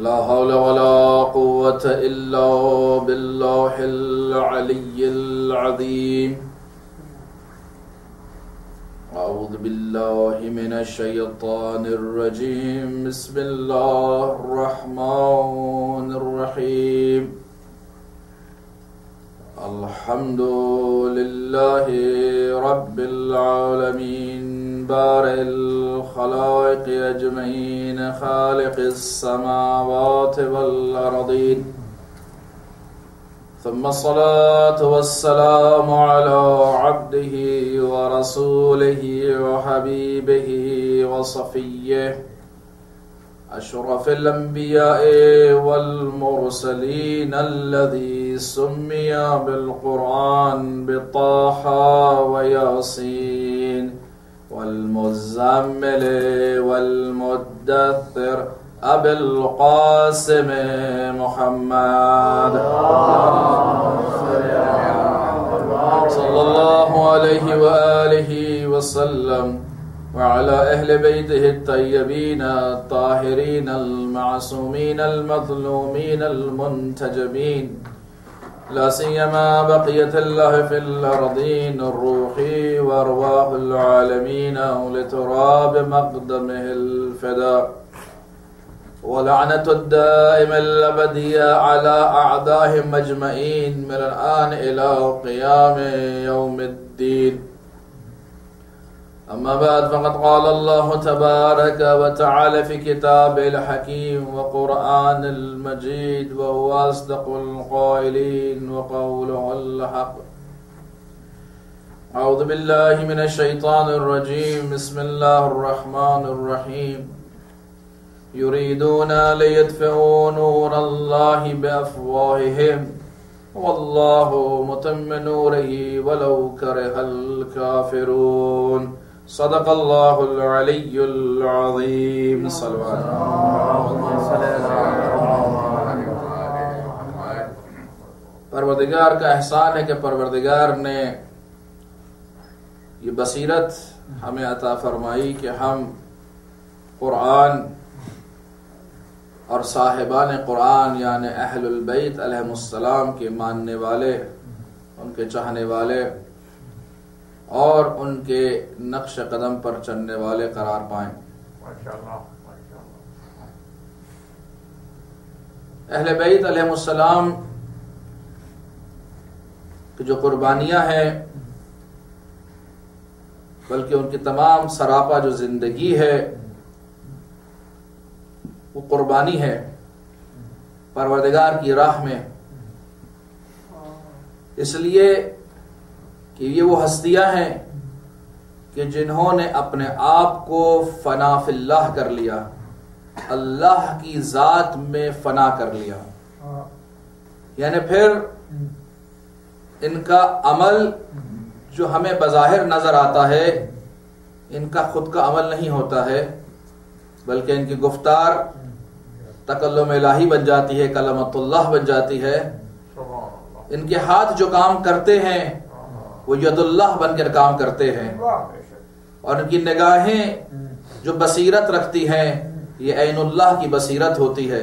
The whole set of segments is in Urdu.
لا حول ولا قوة إلا بالله العلي العظيم. أعوذ بالله من الشيطان الرجيم. بسم الله الرحمن الرحيم. الحمد لله رب العالمين بارئ الخلائق أجمعين خالق السماوات والأرضين، ثم الصلاة والسلام على عبده ورسوله وحبيبه وصفيه أشرف الأنبياء والمرسلين الذي سمي بالقرآن بطه وياسين والمزمل والمدثر أبي القاسم محمد صلى الله عليه وآله وسلم وعلى أهل بيته الطيبين الطاهرين المعصومين المظلومين المنتجبين، لا سيما بقية الله في الأرضين الروح وأرواح العالمين لتراب مقدمه الفداء، ولعنة الدائم الأبدية على أعدائهم أجمعين من الآن إلى قيام يوم الدين. أما بعد، فقد قال الله تبارك وتعالى في كتابه الحكيم وقرآن المجيد، وهو أصدق القائلين وقوله الحق. أعوذ بالله من الشيطان الرجيم. بسم الله الرحمن الرحيم. يريدون ليطفئوا نور الله بأفواههم والله متم نوره ولو كره الكافرون. صدق الله العلي العظيم. صلوات پروردگار کا احسان ہے کہ پروردگار نے یہ بصیرت ہمیں عطا فرمائی کہ ہم قرآن اور صاحبان قرآن یعنی اہل البیت علیہم السلام کے ماننے والے، ان کے چاہنے والے اور ان کے نقش قدم پر چلنے والے قرار پائیں. اہل بیت علیہم السلام کی جو قربانیاں ہیں، بلکہ ان کی تمام سراپا جو زندگی ہے وہ قربانی ہے پروردگار کی راہ میں، اس لیے کہ یہ وہ ہستیاں ہیں کہ جنہوں نے اپنے آپ کو فنا فی اللہ کر لیا، اللہ کی ذات میں فنا کر لیا. یعنی پھر ان کا عمل جو ہمیں بظاہر نظر آتا ہے، ان کا خود کا عمل نہیں ہوتا ہے، بلکہ ان کی گفتار تکلم الہی بن جاتی ہے، کلمت اللہ بن جاتی ہے. ان کے ہاتھ جو کام کرتے ہیں وہ ید اللہ بن کر کام کرتے ہیں، اور ان کی نگاہیں جو بصیرت رکھتی ہیں یہ عین اللہ کی بصیرت ہوتی ہے.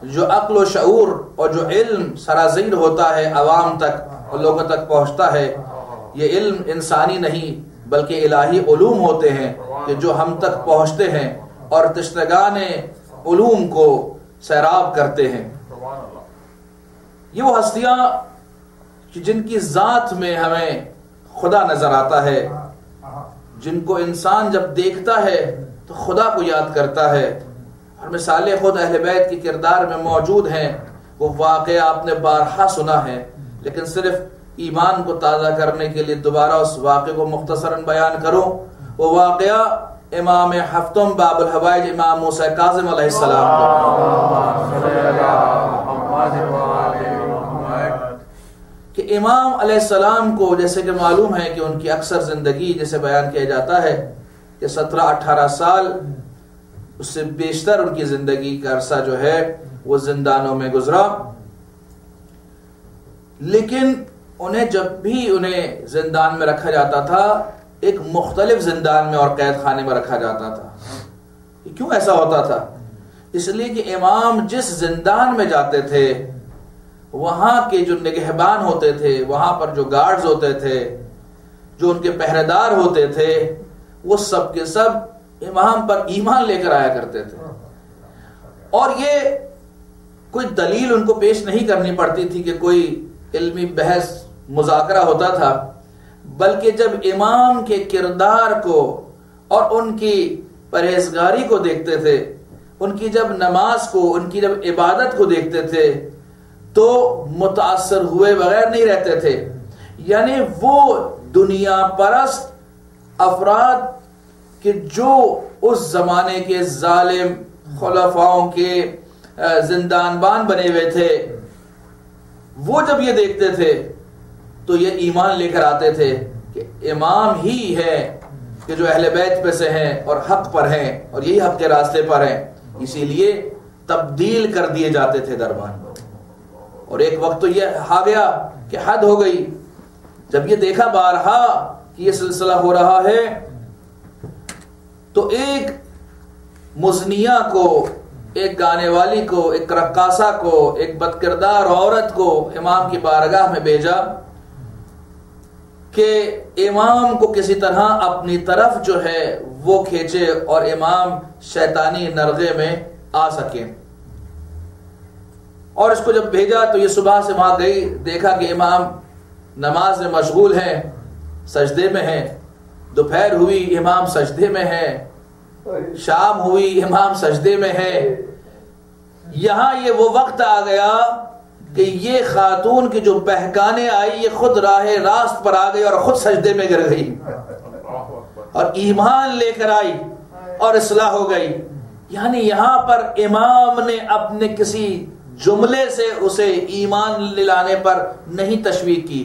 جو عقل و شعور اور جو علم سرازیر ہوتا ہے عوام تک اور لوگوں تک پہنچتا ہے، یہ علم انسانی نہیں بلکہ الہی علوم ہوتے ہیں کہ جو ہم تک پہنچتے ہیں اور تشنگان علوم کو سیراب کرتے ہیں. یہ وہ ہستیاں جن کی ذات میں ہمیں خدا نظر آتا ہے، جن کو انسان جب دیکھتا ہے تو خدا کو یاد کرتا ہے. اور مثالیں خود اہل بیت کی کردار میں موجود ہیں. وہ واقعہ آپ نے بارہا سنا ہے، لیکن صرف ایمان کو تازہ کرنے کے لیے دوبارہ اس واقعے کو مختصراً بیان کروں. وہ واقعہ امام ہفتم باب الحوائج امام موسیٰ کاظم علیہ السلام کہ امام علیہ السلام کو جیسے کہ معلوم ہے کہ ان کی اکثر زندگی جیسے بیان کیا جاتا ہے کہ 17-18 سال اس سے بیشتر ان کی زندگی کا عرصہ جو ہے وہ زندانوں میں گزرا. لیکن انہیں جب بھی انہیں زندان میں رکھا جاتا تھا ایک مختلف زندان میں اور قید خانے میں رکھا جاتا تھا. کیوں ایسا ہوتا تھا؟ اس لیے کہ امام جس زندان میں جاتے تھے وہاں کے جو نگہبان ہوتے تھے، وہاں پر جو گارڈز ہوتے تھے، جو ان کے پہرے دار ہوتے تھے، وہ سب کے سب امام پر ایمان لے کر آیا کرتے تھے، اور یہ کوئی دلیل ان کو پیش نہیں کرنی پڑتی تھی کہ کوئی علمی بحث مذاکرہ ہوتا تھا، بلکہ جب امام کے کردار کو اور ان کی پرہیزگاری کو دیکھتے تھے، ان کی جب نماز کو، ان کی جب عبادت کو دیکھتے تھے تو متاثر ہوئے بغیر نہیں رہتے تھے. یعنی وہ دنیا پرست افراد کہ جو اس زمانے کے ظالم خلفاؤں کے زندان بان بنے ہوئے تھے، وہ جب یہ دیکھتے تھے تو یہ ایمان لے کر آتے تھے کہ امام ہی ہے کہ جو اہل بیت پہ سے ہیں اور حق پر ہیں اور یہی حق کے راستے پر ہیں. اسی لیے تبدیل کر دیے جاتے تھے دربان. اور ایک وقت تو یہ آ گیا کہ حد ہو گئی. جب یہ دیکھا بارہا کہ یہ سلسلہ ہو رہا ہے تو ایک مزنیہ کو، ایک گانے والی کو، ایک رقاصہ کو، ایک بدکردار عورت کو امام کی بارگاہ میں بھیجا کہ امام کو کسی طرح اپنی طرف جو ہے وہ کھینچے اور امام شیطانی نرغے میں آ سکے. اور اس کو جب بھیجا تو یہ صبح سے وہاں گئی، دیکھا کہ امام نماز میں مشغول ہیں، سجدے میں ہیں. دوپہر ہوئی امام سجدے میں ہے، شام ہوئی امام سجدے میں ہے. یہاں یہ وہ وقت آ گیا کہ یہ خاتون کی جو بہکانے آئی یہ خود راہ راست پر آ گئی اور خود سجدے میں گر گئی اور ایمان لے کر آئی اور اصلاح ہو گئی. یعنی یہاں پر امام نے اپنے کسی جملے سے اسے ایمان لانے پر نہیں تشویق کی،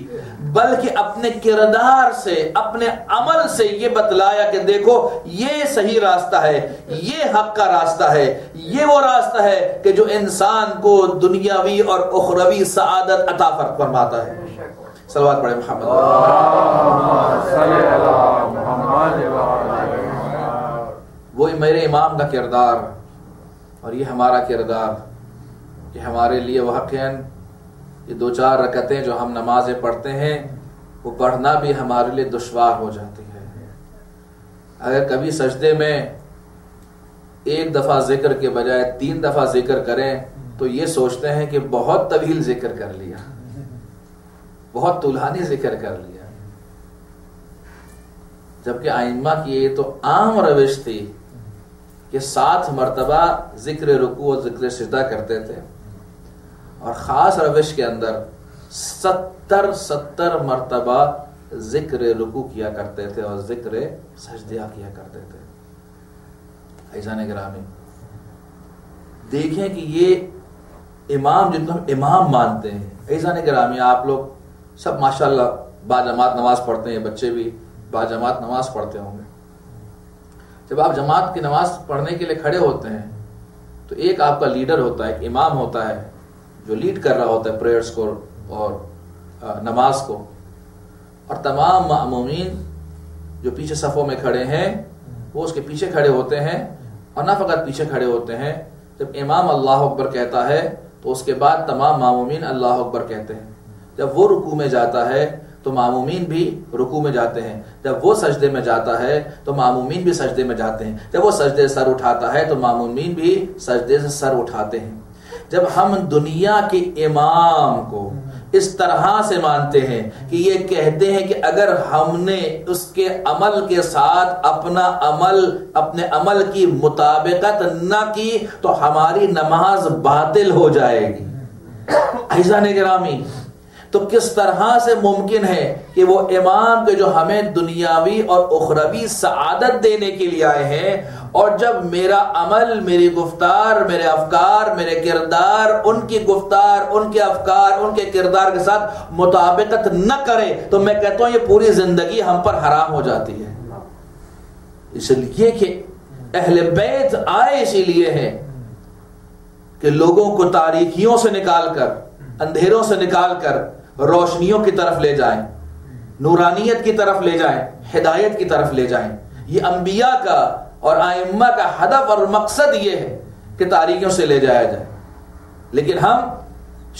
بلکہ اپنے کردار سے، اپنے عمل سے یہ بتلایا کہ دیکھو یہ صحیح راستہ ہے، یہ حق کا راستہ ہے، یہ وہ راستہ ہے کہ جو انسان کو دنیاوی اور اخروی سعادت عطا فرماتا ہے. صلوات پڑھیں محمد. وہی میرے امام کا کردار اور یہ ہمارا کردار کہ ہمارے لیے واقعاً یہ 2-4 رکعتیں جو ہم نمازیں پڑھتے ہیں وہ پڑھنا بھی ہمارے لیے دشوار ہو جاتی ہے. اگر کبھی سجدے میں 1 دفعہ ذکر کے بجائے 3 دفعہ ذکر کریں تو یہ سوچتے ہیں کہ بہت طویل ذکر کر لیا، بہت طولانی ذکر کر لیا. جبکہ ائمہ کی یہ تو عام روش تھی کہ 7 مرتبہ ذکر رکوع اور ذکر سجدہ کرتے تھے، اور خاص روش کے اندر 70 مرتبہ ذکر رکوع کیا کرتے تھے اور ذکر سجدہ کیا کرتے تھے. عزیزان گرامی دیکھیں کہ یہ امام جن کو ہم امام مانتے ہیں، عزیزان گرامی آپ لوگ سب ماشاءاللہ باجماعت نماز پڑھتے ہیں، بچے بھی باجماعت نماز پڑھتے ہوں گے. جب آپ جماعت کی نماز پڑھنے کے لیے کھڑے ہوتے ہیں تو ایک آپ کا لیڈر ہوتا ہے، ایک امام ہوتا ہے جو لیڈ کر رہا ہوتا ہے پریئرز کو اور نماز کو، اور تمام مأمومین جو پیچھے صفوں میں کھڑے ہیں وہ اس کے پیچھے کھڑے ہوتے ہیں، اور نہ فقط پیچھے کھڑے ہوتے ہیں، جب امام اللہ اکبر کہتا ہے تو اس کے بعد تمام مأمومین اللہ اکبر کہتے ہیں. جب وہ رکوع میں جاتا ہے تو مأمومین بھی رکوع میں جاتے ہیں، جب وہ سجدے میں جاتا ہے تو مأمومین بھی سجدے میں جاتے ہیں، جب وہ سجدے سے سر اٹھاتا ہے تو مأمومین بھی سجدے سے سر اٹھاتے ہیں. جب ہم دنیا کے امام کو اس طرح سے مانتے ہیں کہ یہ کہتے ہیں کہ اگر ہم نے اس کے عمل کے ساتھ اپنے عمل کی مطابقت نہ کی تو ہماری نماز باطل ہو جائے گی. عزیزان گرامی تو کس طرح سے ممکن ہے کہ وہ امام کے جو ہمیں دنیاوی اور اخروی سعادت دینے کے لیے آئے ہیں، اور جب میرا عمل، میری گفتار، میرے افکار، میرے کردار ان کی گفتار، ان کے افکار، ان کے کردار کے ساتھ مطابقت نہ کرے تو میں کہتا ہوں یہ پوری زندگی ہم پر حرام ہو جاتی ہے. اس لیے کہ اہل بیت آئے اسی لیے ہیں کہ لوگوں کو تاریکیوں سے نکال کر، اندھیروں سے نکال کر روشنیوں کی طرف لے جائیں، نورانیت کی طرف لے جائیں، ہدایت کی طرف لے جائیں. یہ انبیاء کا اور ائمہ کا ہدف اور مقصد یہ ہے کہ تاریکیوں سے لے جایا جائے. لیکن ہم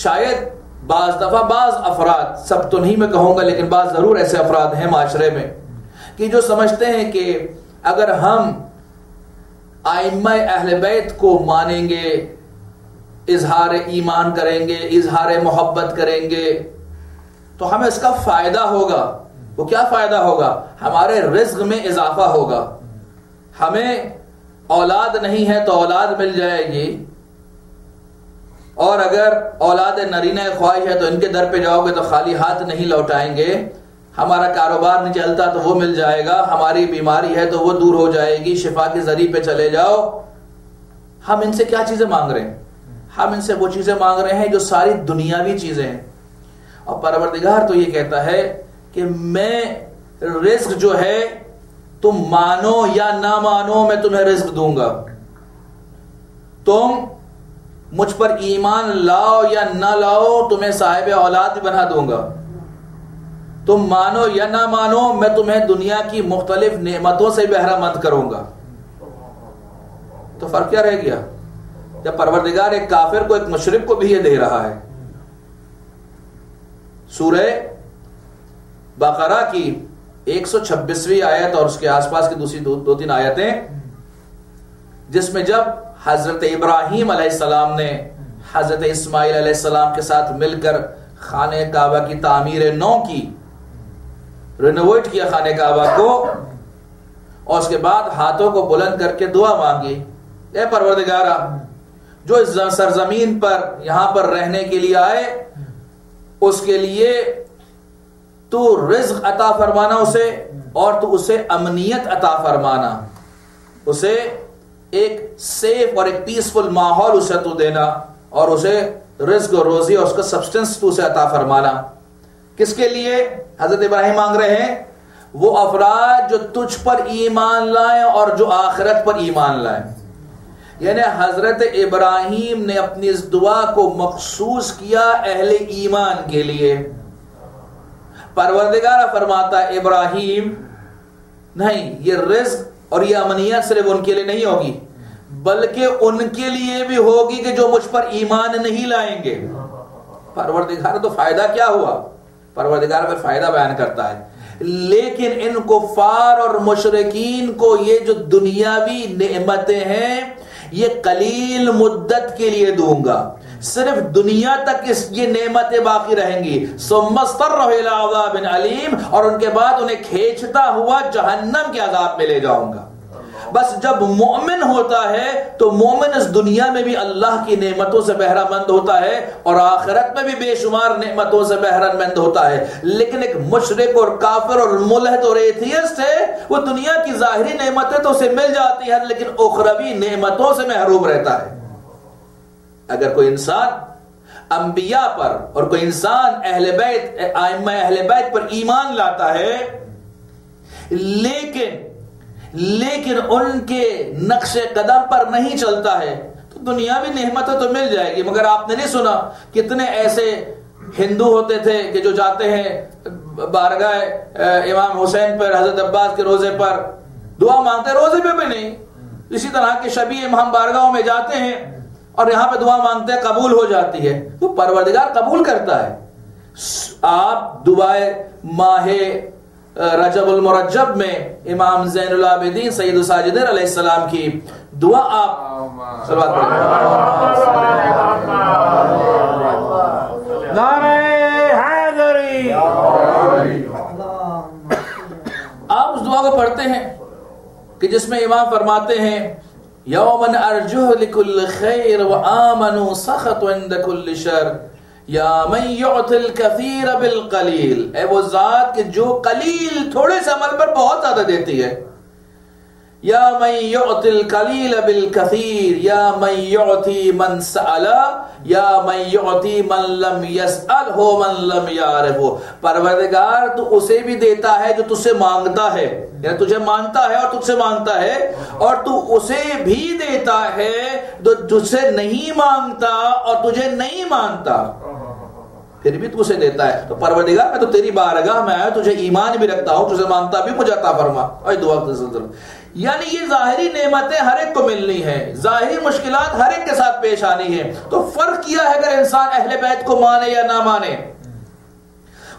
شاید بعض دفعہ بعض افراد، سب تو نہیں میں کہوں گا لیکن بعض ضرور ایسے افراد ہیں معاشرے میں کہ جو سمجھتے ہیں کہ اگر ہم ائمہ اہل بیت کو مانیں گے، اظہار ایمان کریں گے، اظہار محبت کریں گے تو ہمیں اس کا فائدہ ہوگا. وہ کیا فائدہ ہوگا؟ ہمارے رزق میں اضافہ ہوگا. ہمیں اولاد نہیں ہے تو اولاد مل جائے گی، اور اگر اولاد نرینہ خواہش ہے تو ان کے در پہ جاؤ گے تو خالی ہاتھ نہیں لوٹائیں گے. ہمارا کاروبار نہیں چلتا تو وہ مل جائے گا، ہماری بیماری ہے تو وہ دور ہو جائے گی، شفا کے ذریعے پہ چلے جاؤ. ہم ان سے کیا چیزیں مانگ رہے ہیں؟ ہم ان سے وہ چیزیں مانگ رہے ہیں جو ساری دنیاوی چیزیں ہیں. اور پروردگار تو یہ کہتا ہے کہ میں رزق جو ہے تم مانو یا نہ مانو میں تمہیں رزق دوں گا. تم مجھ پر ایمان لاؤ یا نہ لاؤ تمہیں صاحب اولاد بنا دوں گا. تم مانو یا نہ مانو میں تمہیں دنیا کی مختلف نعمتوں سے بہرہ مند کروں گا. تو فرق کیا رہ گیا جب پروردگار ایک کافر کو ایک مشرک کو بھی یہ دے رہا ہے؟ سورہ بقرہ کی 126ویں آیت اور اس کے آس پاس کی دوسری دو تین آیتیں، جس میں جب حضرت ابراہیم علیہ السلام نے حضرت اسماعیل علیہ السلام کے ساتھ مل کر خانہ کعبہ کی تعمیر نو کی، رینوویٹ کیا خانہ کعبہ کو، اور اس کے بعد ہاتھوں کو بلند کر کے دعا مانگی، اے پروردگارا جو اس سرزمین پر یہاں پر رہنے کے لیے آئے اس کے لیے تو رزق عطا فرمانا اسے، اور تو اسے امنیت عطا فرمانا، اسے ایک سیف اور ایک پیسفل ماحول اسے تو دینا، اور اسے رزق اور روزی اور اس کا سبسٹنس تو اسے عطا فرمانا. کس کے لیے حضرت ابراہیم مانگ رہے ہیں؟ وہ افراد جو تجھ پر ایمان لائیں اور جو آخرت پر ایمان لائیں. یعنی حضرت ابراہیم نے اپنی اس دعا کو مخصوص کیا اہل ایمان کے لیے. پروردگار فرماتا ہے ابراہیم نہیں، یہ رزق اور یہ امنیت صرف ان کے لیے نہیں ہوگی بلکہ ان کے لیے بھی ہوگی کہ جو مجھ پر ایمان نہیں لائیں گے. پروردگار تو فائدہ کیا ہوا؟ پروردگار پہ فائدہ بیان کرتا ہے، لیکن ان کفار اور مشرکین کو یہ جو دنیاوی نعمتیں ہیں یہ قلیل مدت کے لیے دوں گا، صرف دنیا تک یہ نعمتیں باقی رہیں گی. ثم استرہ الی عذاب علیم، اور ان کے بعد انہیں کھینچتا ہوا جہنم کے عذاب میں لے جاؤں گا. بس جب مومن ہوتا ہے تو مومن اس دنیا میں بھی اللہ کی نعمتوں سے بہرہ مند ہوتا ہے اور آخرت میں بھی بے شمار نعمتوں سے بہرہ مند ہوتا ہے. لیکن ایک مشرک اور کافر اور ملحد اور ایتھیسٹ ہے، وہ دنیا کی ظاہری نعمتیں تو اسے مل جاتی ہیں لیکن اخروی نعمتوں سے محروم رہتا ہے. اگر کوئی انسان انبیاء پر اور کوئی انسان اہل بیت ائمہ اہل بیت پر ایمان لاتا ہے لیکن ان کے نقش قدم پر نہیں چلتا ہے تو دنیاوی نعمتیں تو مل جائے گی. مگر آپ نے نہیں سنا کتنے ایسے ہندو ہوتے تھے کہ جو جاتے ہیں بارگاہ امام حسین پر، حضرت عباس کے روزے پر دعا مانگتے، روزے پہ بھی نہیں، اسی طرح کے شبیہ ہم بارگاہوں میں جاتے ہیں اور یہاں پہ دعا مانگتے ہیں، قبول ہو جاتی ہے. تو پروردگار قبول کرتا ہے. آپ دعائے ماہ رجب المرجب میں امام زین العابدین سید الساجدین علیہ السلام کی دعا آپ صلوات پڑھیں. نعرہ حیدری. آپ اس دعا کو پڑھتے ہیں کہ جس میں امام فرماتے ہیں یومن ارجو لکل خیر وآمنوا سخط عند کل شر یا من یعطی الکثیر بالقلیل. اے وہ ذات کہ جو قلیل تھوڑے سے عمل پر بہت زیادہ دیتی ہے. یا من یعطی القلیل بالکثیر یا من یعطی من سأل یا من یعطی من لم یسألہ من لم یعرفہ. پروردگار تو اسے بھی دیتا ہے جو تجھ سے مانگتا ہے، یعنی تجھے مانتا ہے اور تجھ سے مانگتا ہے، اور تو اسے بھی دیتا ہے جو تجھ سے نہیں مانگتا اور تجھے نہیں مانتا. پھر بھی تو اسے دیتا ہے. تو پروردگار میں تو تیری بارگاہ میں آیا, تجھے ایمان بھی رکھتا ہوں, تجھے مانتا بھی, مجھے عطا فرما. اور دعا یعنی یہ ظاہری نعمتیں ہر ایک کو ملنی ہیں, ظاہری مشکلات ہر ایک کے ساتھ پیش آنی ہیں. تو فرق کیا ہے اگر انسان اہل بیت کو مانے یا نہ مانے؟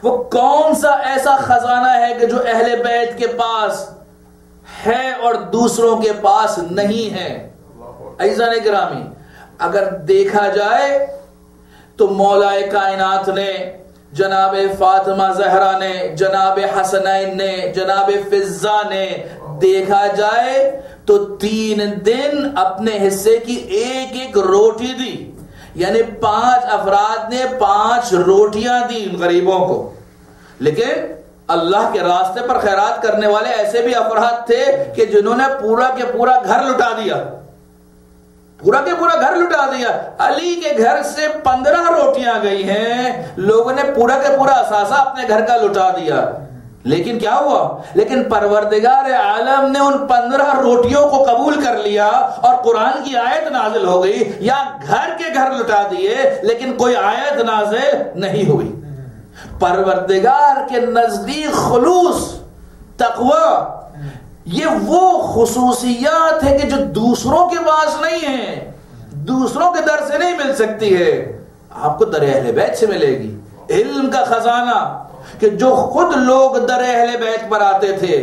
وہ کون سا ایسا خزانہ ہے کہ جو اہل بیت کے پاس ہے اور دوسروں کے پاس نہیں ہے؟ عزیزان گرامی, اگر دیکھا جائے تو مولا کائنات نے, جناب فاطمہ زہرا نے, جناب حسنین نے, جناب فضہ نے, دیکھا جائے تو 3 دن اپنے حصے کی ایک ایک روٹی دی. یعنی 5 افراد نے 5 روٹیاں دی غریبوں کو. لیکن اللہ کے راستے پر خیرات کرنے والے ایسے بھی افراد تھے کہ جنہوں نے پورا کے پورا گھر لٹا دیا, پورا کے پورا گھر لٹا دیا. علی کے گھر سے 15 روٹیاں گئی ہیں, لوگوں نے پورا کے پورا اثاثہ اپنے گھر کا لٹا دیا. لیکن کیا ہوا؟ لیکن پروردگار عالم نے ان 15 روٹیوں کو قبول کر لیا اور قرآن کی آیت نازل ہو گئی. یا گھر کے گھر لٹا دیے لیکن کوئی آیت نازل نہیں ہوئی. پروردگار کے نزدیک خلوص, تقوی, یہ وہ خصوصیات ہے کہ جو دوسروں کے پاس نہیں ہیں, دوسروں کے در سے نہیں مل سکتی ہے, آپ کو در اہل بیت سے ملے گی. علم کا خزانہ کہ جو خود لوگ در اہل بیت پر آتے تھے,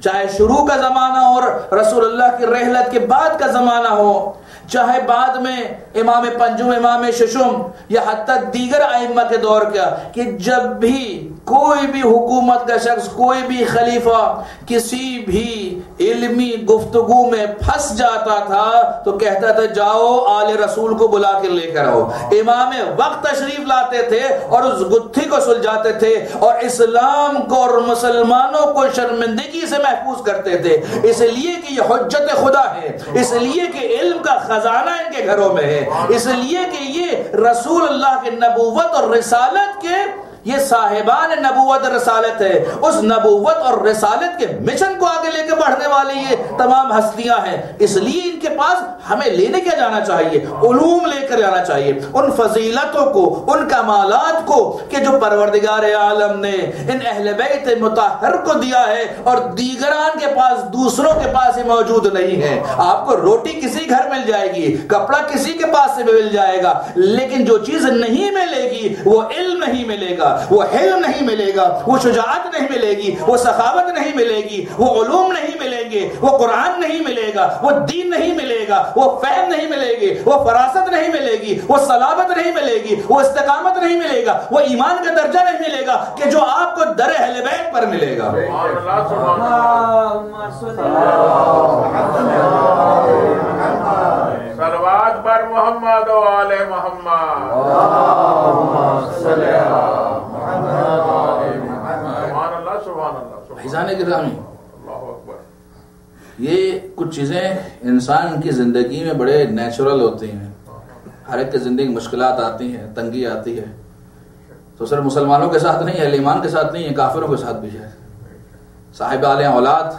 چاہے شروع کا زمانہ اور رسول اللہ کی رحلت کے بعد کا زمانہ ہو, چاہے بعد میں امام پنجم, امام ششم, یا حتی دیگر ائمہ کے دور کا, کہ جب بھی کوئی بھی حکومت کا شخص, کوئی بھی خلیفہ کسی بھی علمی گفتگو میں پھنس جاتا تھا تو کہتا تھا جاؤ آل رسول کو بلا کے لے کر آؤ. امام وقت تشریف لاتے تھے اور اس گتھی کو سلجھاتے تھے اور اسلام کو اور مسلمانوں کو شرمندگی سے محفوظ کرتے تھے, اس لیے کہ یہ حجت خدا ہے, اس لیے کہ علم کا خزانہ ان کے گھروں میں ہے, اس لیے کہ یہ رسول اللہ کی نبوت اور رسالت کے, یہ صاحبان نبوت اور رسالت ہے, اس نبوت اور رسالت کے مشن کو آگے لے کے بڑھنے والی یہ تمام ہستیاں ہیں. اس لیے ان کے پاس ہمیں لینے کیا جانا چاہیے؟ علوم لے کر جانا چاہیے, ان فضیلتوں کو, ان کمالات کو کہ جو پروردگار عالم نے ان اہل بیت مطہر کو دیا ہے اور دیگران کے پاس, دوسروں کے پاس یہ موجود نہیں ہے. آپ کو روٹی کسی گھر مل جائے گی, کپڑا کسی کے پاس سے مل جائے گا, لیکن جو چیز نہیں ملے گی وہ علم نہیں ملے گا, وہ حلم نہیں ملے گا, وہ شجاعت نہیں ملے گی, وہ سخاوت نہیں ملے گی, وہ علوم نہیں ملیں گے, وہ قرآن نہیں ملے گا, وہ دین نہیں ملے گا, وہ فہم نہیں ملے گی, وہ فراست نہیں ملے گی, وہ صلابت نہیں ملے گی, وہ استقامت نہیں ملے گا, وہ ایمان کا درجہ نہیں ملے گا کہ جو آپ کو در اہل بیت پر ملے گا. صلوات بر محمد و آل محمد. بھائیزان گرامی, یہ کچھ چیزیں انسان کی زندگی میں بڑے نیچرل ہوتی ہیں. ہر ایک کی زندگی مشکلات آتی ہیں, تنگی آتی ہے, تو صرف مسلمانوں کے ساتھ نہیں, اہل ایمان کے ساتھ نہیں ہے, کافروں کے ساتھ بھی ہے. صاحب آل اولاد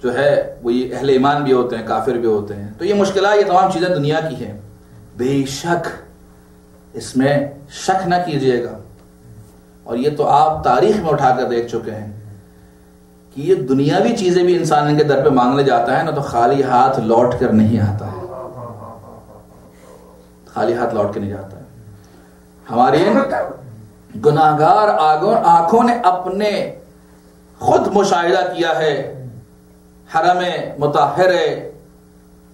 جو ہے وہ یہ اہل ایمان بھی ہوتے ہیں, کافر بھی ہوتے ہیں. تو یہ مشکلات, یہ تمام چیزیں دنیا کی ہیں, بے شک اس میں شک نہ کیجئے گا. اور یہ تو آپ تاریخ میں اٹھا کر دیکھ چکے ہیں کہ یہ دنیاوی چیزیں بھی انسان کے در پہ مانگنے جاتا ہے نا تو خالی ہاتھ لوٹ کر نہیں آتا ہے, خالی ہاتھ لوٹ کے نہیں جاتا ہے. ہماری گناہگار آنکھوں نے اپنے خود مشاہدہ کیا ہے حرم مطہر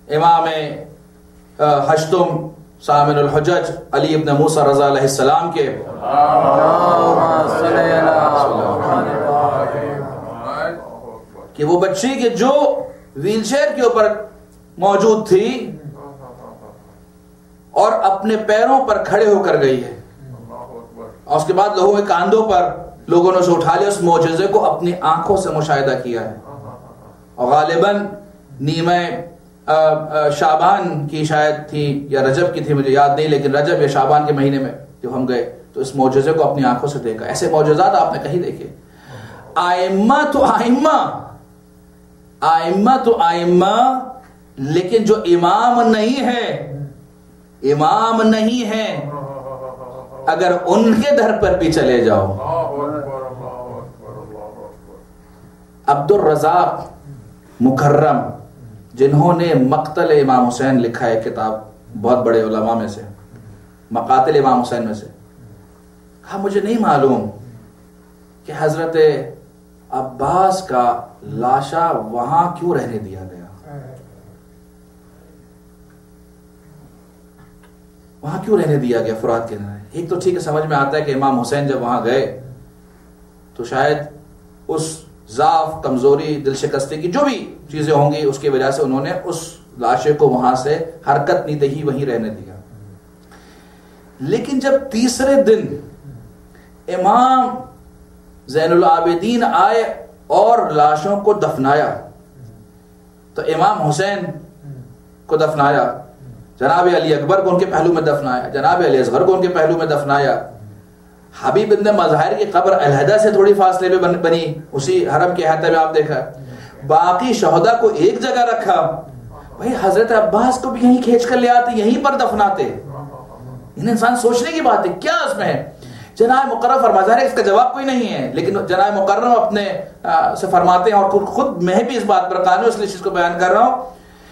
امام ہشتم سامن الحجج علی ابن موسیٰ رضا علیہ السلام کے کہ وہ بچی کہ جو ویل چیئر کے اوپر موجود تھی اور اپنے پیروں پر کھڑے ہو کر گئی ہے, اور اس کے بعد لوگوں کے کاندھوں پر لوگوں نے اسے اٹھا لیا, اس معجزے کو اپنی آنکھوں سے مشاہدہ کیا ہے. اور غالباً نیمہ شعبان کی شاید تھی یا رجب کی تھی, مجھے یاد نہیں, لیکن رجب یا شعبان کے مہینے میں جب ہم گئے تو اس معجزے کو اپنی آنکھوں سے دیکھا. ایسے معجزات آپ نے کہیں دیکھے؟ آئمہ تو آئمہ, آئمہ تو آئمہ, لیکن جو امام نہیں ہے, امام نہیں ہے, اگر ان کے در پر بھی چلے جاؤ. عبد الرزاق مکرم جنہوں نے مقتل امام حسین لکھا ہے کتاب، بہت بڑے علماء میں سے، مقاتل امام حسین میں سے، کہا مجھے نہیں معلوم کہ حضرت عباس کا لاشا وہاں کیوں رہنے دیا گیا. وہاں کیوں رہنے دیا گیا فرات کے کنارے؟ ایک تو ٹھیک ہے، سمجھ میں آتا ہے کہ امام حسین جب وہاں گئے تو شاید اس ضعف، کمزوری، دل شکستی کی جو بھی چیزیں ہوں گی اس کی وجہ سے انہوں نے اس لاشے کو وہاں سے حرکت نہیں دہی، وہیں رہنے دیا. لیکن جب تیسرے دن امام زین العابدین آئے اور لاشوں کو دفنایا تو امام حسین کو دفنایا، جناب علی اکبر کو ان کے پہلو میں دفنایا، جناب علی اصغر کو ان کے پہلو میں دفنایا. حبیب ابن مظاہر کی قبر علیحدہ سے تھوڑی فاصلے پہ بنی، اسی حرم کے احاطے میں آپ دیکھا. باقی شہداء کو ایک جگہ رکھا. بھائی حضرت عباس کو بھی یہیں کھینچ کر لے آتے، یہیں پر دفناتے. انسان سوچنے کی بات ہے، کیا اس میں ہے؟ جناب مقرر فرماتا ہے، اس کا جواب کوئی نہیں ہے، لیکن جناب مقرر اپنے سے فرماتے ہیں، اور خود میں بھی اس بات پر قائم ہوں، اس لیے چیز کو بیان کر رہا ہوں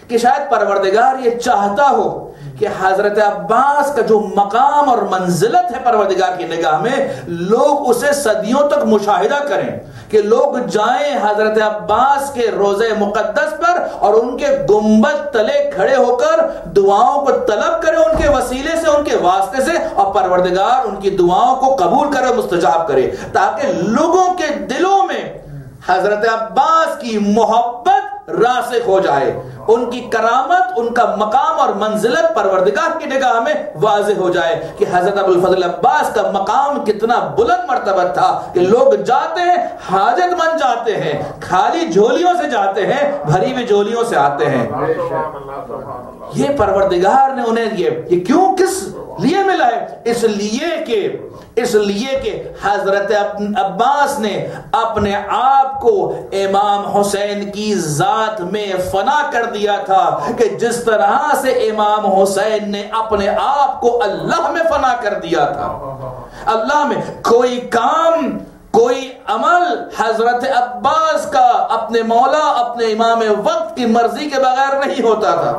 کہ شاید پروردگار یہ چاہتا ہو کہ حضرت عباس کا جو مقام اور منزلت ہے پروردگار کی نگاہ میں، لوگ اسے صدیوں تک مشاہدہ کریں، کہ لوگ جائیں حضرت عباس کے روضہ مقدس پر اور ان کے گنبد تلے کھڑے ہو کر دعاؤں کو طلب کریں، ان کے وسیلے سے، ان کے واسطے سے، اور پروردگار ان کی دعاؤں کو قبول کرے، مستجاب کرے، تاکہ لوگوں کے دلوں میں حضرت عباس کی محبت راسخ ہو جائے، ان کی کرامت، ان کا مقام اور منزلت پروردگار کی نگاہ میں واضح ہو جائے کہ حضرت ابو الفضل عباس کا مقام کتنا بلند مرتبہ تھا کہ لوگ جاتے ہیں، حاجت مند جاتے ہیں، خالی جھولیوں سے جاتے ہیں، بھری ہوئی جھولیوں سے آتے ہیں. یہ پروردگار نے انہیں یہ کیوں، کس لیے ملا ہے؟ اس لیے کہ حضرت عباس نے اپنے آپ کو امام حسین کی ذات میں فنا کر دیا تھا، کہ جس طرح سے امام حسین نے اپنے آپ کو اللہ میں فنا کر دیا تھا. اللہ میں کوئی کام، کوئی عمل حضرت عباس کا اپنے مولا، اپنے امام وقت کی مرضی کے بغیر نہیں ہوتا تھا،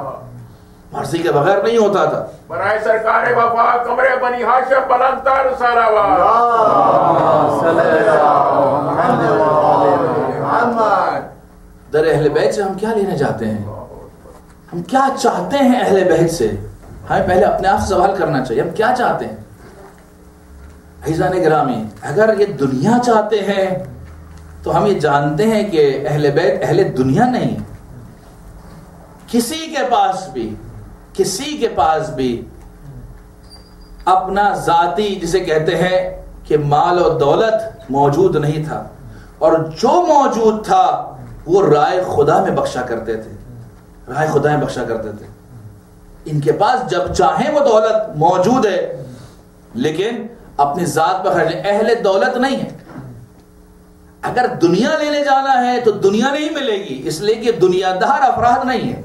مرضی کے بغیر نہیں ہوتا تھا. برائے سرکار وفا کمرے بنی ہاشم بلند تر سلاوات. در اہل بیت سے ہم کیا لینے جاتے ہیں؟ ہم کیا چاہتے ہیں اہل بیت سے؟ ہمیں پہلے اپنے آپ سے سوال کرنا چاہیے، ہم کیا چاہتے ہیں؟ عزیزان گرامی، اگر یہ دنیا چاہتے ہیں تو ہم یہ جانتے ہیں کہ اہل بیت اہل دنیا نہیں. کسی کے پاس بھی اپنا ذاتی، جسے کہتے ہیں کہ مال و دولت موجود نہیں تھا، اور جو موجود تھا وہ رائے خدا میں بخشا کرتے تھے. ان کے پاس جب چاہیں وہ دولت موجود ہے، لیکن اپنی ذات پر خرچ. اہل دولت نہیں ہے. اگر دنیا لینے جانا ہے تو دنیا نہیں ملے گی، اس لیے کہ دنیا دار افراد نہیں ہے.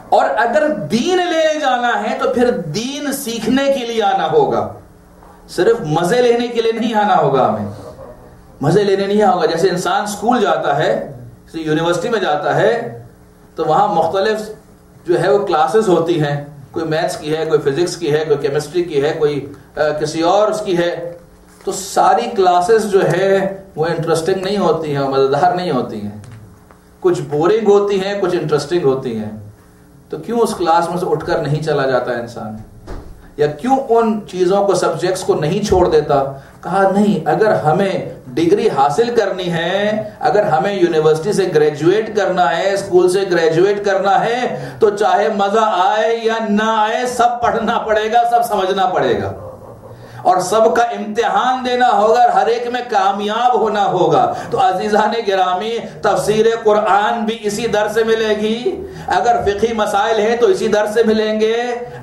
اور اگر دین لینے جانا ہے تو پھر دین سیکھنے کے لیے آنا ہوگا، صرف مزے لینے کے لیے نہیں آنا ہوگا. ہمیں مزے لینے نہیں ہوگا. جیسے انسان اسکول جاتا ہے، یونیورسٹی میں جاتا ہے، تو وہاں مختلف جو ہے وہ کلاسز ہوتی ہیں، کوئی میتھس کی ہے، کوئی فزکس کی ہے، کوئی کیمسٹری کی ہے، کوئی کسی اور اس کی ہے. تو ساری کلاسز جو ہے وہ انٹرسٹنگ نہیں ہوتی ہیں، مزیدار نہیں ہوتی ہیں، کچھ بورنگ ہوتی ہیں، کچھ انٹرسٹنگ ہوتی ہیں. تو کیوں اس کلاس میں سے اٹھ کر نہیں چلا جاتا ہے انسان؟ یا کیوں ان چیزوں کو، سبجیکٹس کو نہیں چھوڑ دیتا؟ کہا نہیں، اگر ہمیں ڈگری حاصل کرنی ہے، اگر ہمیں یونیورسٹی سے گریجویٹ کرنا ہے، اسکول سے گریجویٹ کرنا ہے، تو چاہے مزہ آئے یا نہ آئے، سب پڑھنا پڑے گا، سب سمجھنا پڑے گا، اور سب کا امتحان دینا ہوگا، اور ہر ایک میں کامیاب ہونا ہوگا. تو عزیزان گرامی، تفسیر قرآن بھی اسی در سے ملے گی، اگر فقہی مسائل ہیں تو اسی در سے ملیں گے،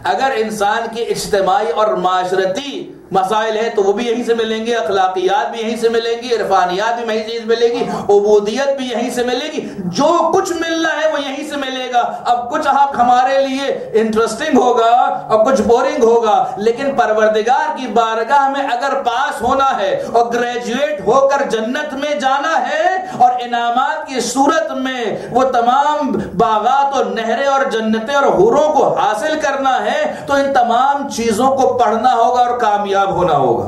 اگر انسان کی اجتماعی اور معاشرتی مسائل ہے تو وہ بھی یہیں سے ملیں گے، اخلاقیات بھی یہیں سے ملیں گی، عرفانیات بھی یہیں سے ملے گی، عبودیت بھی یہیں سے ملے گی، جو کچھ ملنا ہے وہ یہیں سے ملے گا۔ اب کچھ ہمارے لیے انٹرسٹنگ ہوگا اور کچھ بورنگ ہوگا، لیکن پروردگار کی بارگاہ میں اگر پاس ہونا ہے اور گریجویٹ ہو کر جنت میں جانا ہے اور انعامات کی صورت میں وہ تمام باغات اور نہریں اور جنتیں اور حوروں کو حاصل کرنا ہے تو ان تمام چیزوں کو پڑھنا ہوگا اور کامیاب ہونا ہوگا۔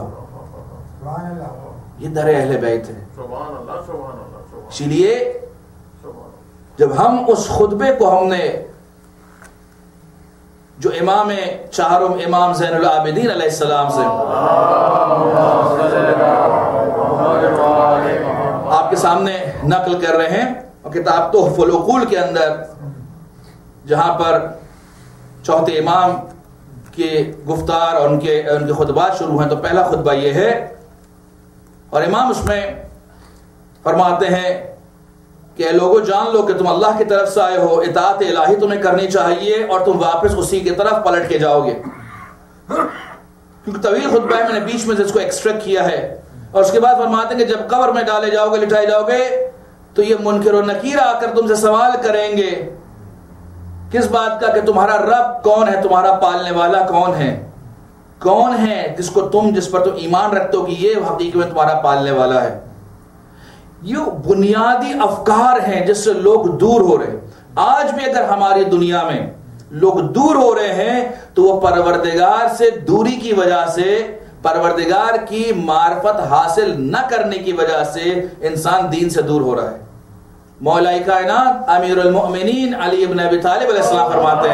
یہ در اہل بیت ہے۔ اسی لیے جب ہم اس خطبے کو ہم نے جو امام چہارم امام زین العابدین علیہ السلام سے آپ کے سامنے نقل کر رہے ہیں، اور کتاب تحف العقول کے اندر جہاں پر چوتھے امام کے گفتار اور ان کے خطبات شروع ہیں، تو پہلا خطبہ یہ ہے، اور امام اس میں فرماتے ہیں کہ لوگوں جان لو کہ تم اللہ کی طرف سے آئے ہو، اطاعت الہی تمہیں کرنی چاہیے اور تم واپس اسی کی طرف پلٹ کے جاؤ گے۔ کیونکہ طویل خطبہ ہے، میں نے بیچ میں سے اس کو ایکسٹریکٹ کیا ہے، اور اس کے بعد فرماتے ہیں کہ جب قبر میں ڈالے جاؤ گے، لٹائے جاؤ گے، تو یہ منکر و نکیر آ کر تم سے سوال کریں گے کس بات کا، کہ تمہارا رب کون ہے، تمہارا پالنے والا کون ہے، کون ہے جس پر تم ایمان رکھتے ہو کہ یہ حقیقت میں تمہارا پالنے والا ہے۔ یہ بنیادی افکار ہیں جس سے لوگ دور ہو رہے ہیں۔ آج بھی اگر ہماری دنیا میں لوگ دور ہو رہے ہیں تو وہ پروردگار سے دوری کی وجہ سے، پروردگار کی معرفت حاصل نہ کرنے کی وجہ سے انسان دین سے دور ہو رہا ہے۔ مولا کائنات امیر المؤمنین علی ابن ابی طالب علیہ السلام فرماتے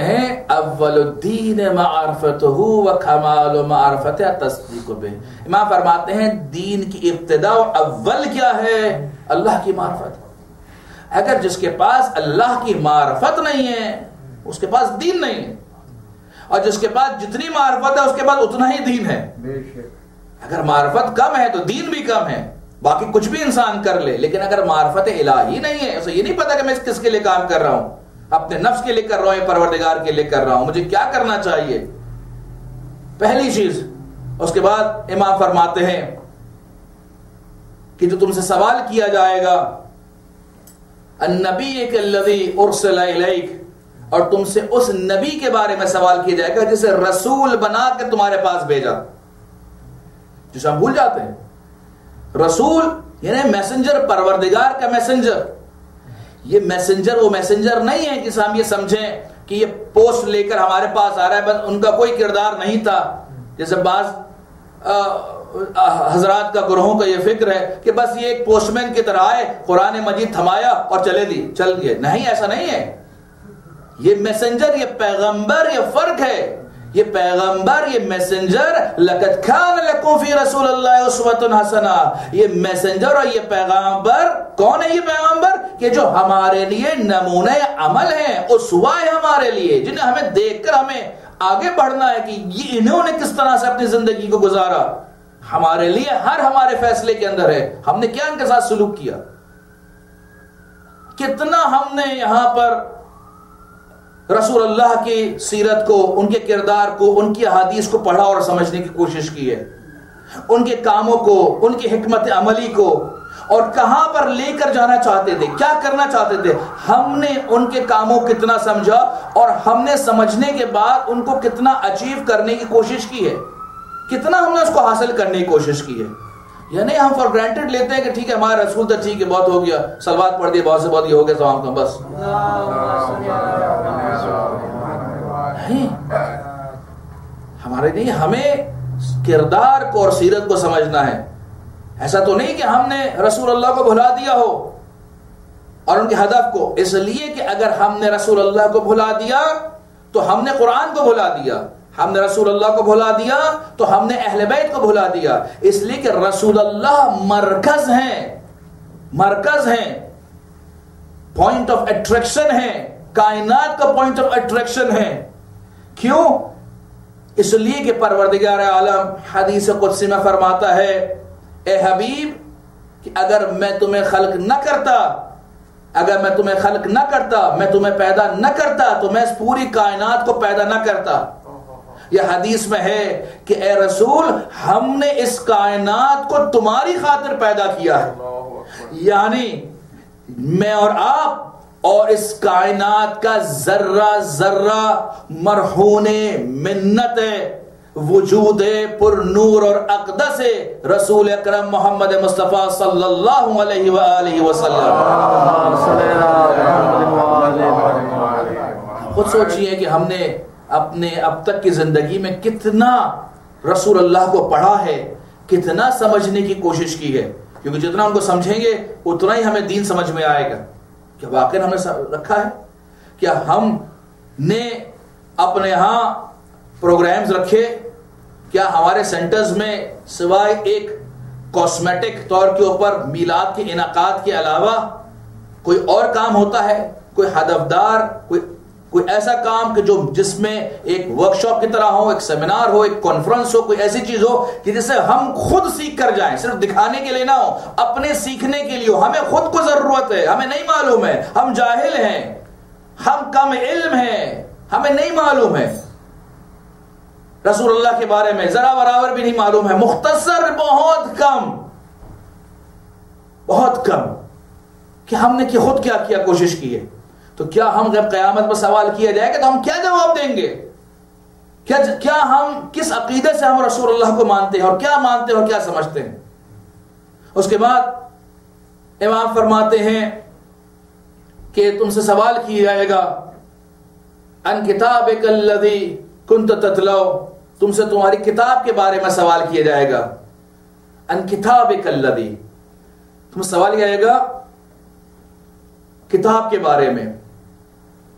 ہیں اول الدین معرفتہ و کمال معرفتہ تصدیق بہ۔ امام فرماتے ہیں دین کی ابتدا و اول کیا ہے؟ اللہ کی معرفت۔ اگر جس کے پاس اللہ کی معرفت نہیں ہے اس کے پاس دین نہیں ہے، اور جس کے پاس جتنی معرفت ہے اس کے پاس اتنا ہی دین ہے۔ اگر معرفت کم ہے تو دین بھی کم ہے، باقی کچھ بھی انسان کر لے، لیکن اگر معرفت الہی نہیں ہے، اسے یہ نہیں پتا کہ میں کس کے لیے کام کر رہا ہوں، اپنے نفس کے لیے کر رہا ہوں یا پروردگار کے لیے کر رہا ہوں، مجھے کیا کرنا چاہیے، پہلی چیز۔ اس کے بعد امام فرماتے ہیں کہ جو تم سے سوال کیا جائے گا النبی الذی ارسل الیک، اور تم سے اس نبی کے بارے میں سوال کیا جائے گا جسے رسول بنا کے تمہارے پاس بھیجا، جسے ہم بھول جاتے ہیں۔ رسول یعنی میسنجر، پروردگار کا میسنجر۔ یہ میسنجر وہ میسنجر نہیں ہے کہ ہم یہ سمجھیں کہ یہ پوسٹ لے کر ہمارے پاس آ رہا ہے، بس ان کا کوئی کردار نہیں تھا، جیسے بعض حضرات کا، گروہوں کا یہ فکر ہے کہ بس یہ ایک پوسٹ مین کی طرح آئے، قرآن مجید تھمایا اور چل گئے۔ نہیں، ایسا نہیں ہے۔ یہ میسنجر، یہ پیغمبر، یہ فرق ہے۔ یہ پیغمبر، یہ میسنجر، لقد کان لکم فی رسول اللہ اسوۃ حسنہ، یہ میسنجر اور یہ پیغمبر کون ہے؟ یہ پیغمبر کہ جو ہمارے لیے نمونہ عمل ہیں، اسوہ ہے ہمارے لیے، جنہیں ہمیں دیکھ کر ہمیں آگے بڑھنا ہے کہ یہ انہوں نے کس طرح سے اپنی زندگی کو گزارا، ہمارے لیے ہر ہمارے فیصلے کے اندر ہے، ہم نے کیا ان کے ساتھ سلوک کیا، کتنا ہم نے یہاں پر رسول اللہ کی سیرت کو، ان کے کردار کو، ان کی احادیث کو پڑھا اور سمجھنے کی کوشش کی ہے، ان کے کاموں کو، ان کی حکمت عملی کو، اور کہاں پر لے کر جانا چاہتے تھے، کیا کرنا چاہتے تھے، ہم نے ان کے کاموں کو کتنا سمجھا، اور ہم نے سمجھنے کے بعد ان کو کتنا اچیو کرنے کی کوشش کی ہے، کتنا ہم نے اس کو حاصل کرنے کی کوشش کی ہے۔ یعنی ہم فار گرانٹیڈ لیتے ہیں کہ ٹھیک ہے ہمارا رسول تھا، ٹھیک ہے بہت ہو گیا، صلوات پڑھ دی، بہت سے بہت یہ ہو گیا تمام کا، بس نہیں، ہمارے نہیں، ہمیں کردار کو اور سیرت کو سمجھنا ہے۔ ایسا تو نہیں کہ ہم نے رسول اللہ کو بھلا دیا ہو اور ان کے ہدف کو، اس لیے کہ اگر ہم نے رسول اللہ کو بھلا دیا تو ہم نے قرآن کو بھلا دیا، ہم نے رسول اللہ کو بھلا دیا تو ہم نے اہل بیت کو بھلا دیا، اس لیے کہ رسول اللہ مرکز ہیں، پوائنٹ آف اٹریکشن ہے، کائنات کا پوائنٹ آف اٹریکشن ہے۔ کیوں؟ اس لیے کہ پروردگار عالم حدیث قدسی میں فرماتا ہے اے حبیب کہ اگر میں تمہیں خلق نہ کرتا اگر میں تمہیں خلق نہ کرتا، میں تمہیں پیدا نہ کرتا تو میں اس پوری کائنات کو پیدا نہ کرتا. یہ حدیث میں ہے کہ اے رسول ہم نے اس کائنات کو تمہاری خاطر پیدا کیا ہے. یعنی میں اور آپ اور اس کائنات کا ذرہ ذرہ مرہون منت وجود پر نور اور اقدس رسول اکرم محمد مصطفیٰ صلی اللہ علیہ وآلہ وسلم. خود سوچئے کہ ہم نے اپنے اب تک کی زندگی میں کتنا رسول اللہ کو پڑھا ہے، کتنا سمجھنے کی کوشش کی ہے، کیونکہ جتنا ان کو سمجھیں گے اتنا ہی ہمیں دین سمجھ میں آئے گا. کیا واقعی ہم نے رکھا ہے؟ کیا ہم نے اپنے ہاں پروگرامز رکھے؟ کیا ہمارے سینٹرز میں سوائے ایک کاسمیٹک طور کے اوپر میلاد کے انعقاد کے علاوہ کوئی اور کام ہوتا ہے؟ کوئی ہدفدار، کوئی ایسا کام کہ جس میں ایک ورکشاپ کی طرح ہو، ایک سیمینار ہو، ایک کانفرنس ہو، کوئی ایسی چیز ہو کہ جس سے ہم خود سیکھ کر جائیں، صرف دکھانے کے لیے نہ ہو، اپنے سیکھنے کے لیے ہو. ہمیں خود کو ضرورت ہے، ہمیں نہیں معلوم ہے، ہم جاہل ہیں، ہم کم علم ہیں، ہمیں نہیں معلوم ہے رسول اللہ کے بارے میں، ذرا برابر بھی نہیں معلوم ہے، مختصر بہت کم کہ ہم نے خود کیا کوشش کی ہے. تو کیا ہم جب قیامت پر سوال کیا جائے گا تو ہم کیا جواب دیں گے؟ کیا ہم کس عقیدے سے ہم رسول اللہ کو مانتے ہیں اور کیا مانتے ہیں اور کیا سمجھتے ہیں؟ اس کے بعد امام فرماتے ہیں کہ تم سے سوال کیا جائے گا ان کتابک الذی کنت تتلو، تم سے تمہاری کتاب کے بارے میں سوال کیا جائے گا. ان کتابک الذی، تم سے سوال کیا جائے گا کتاب کے بارے میں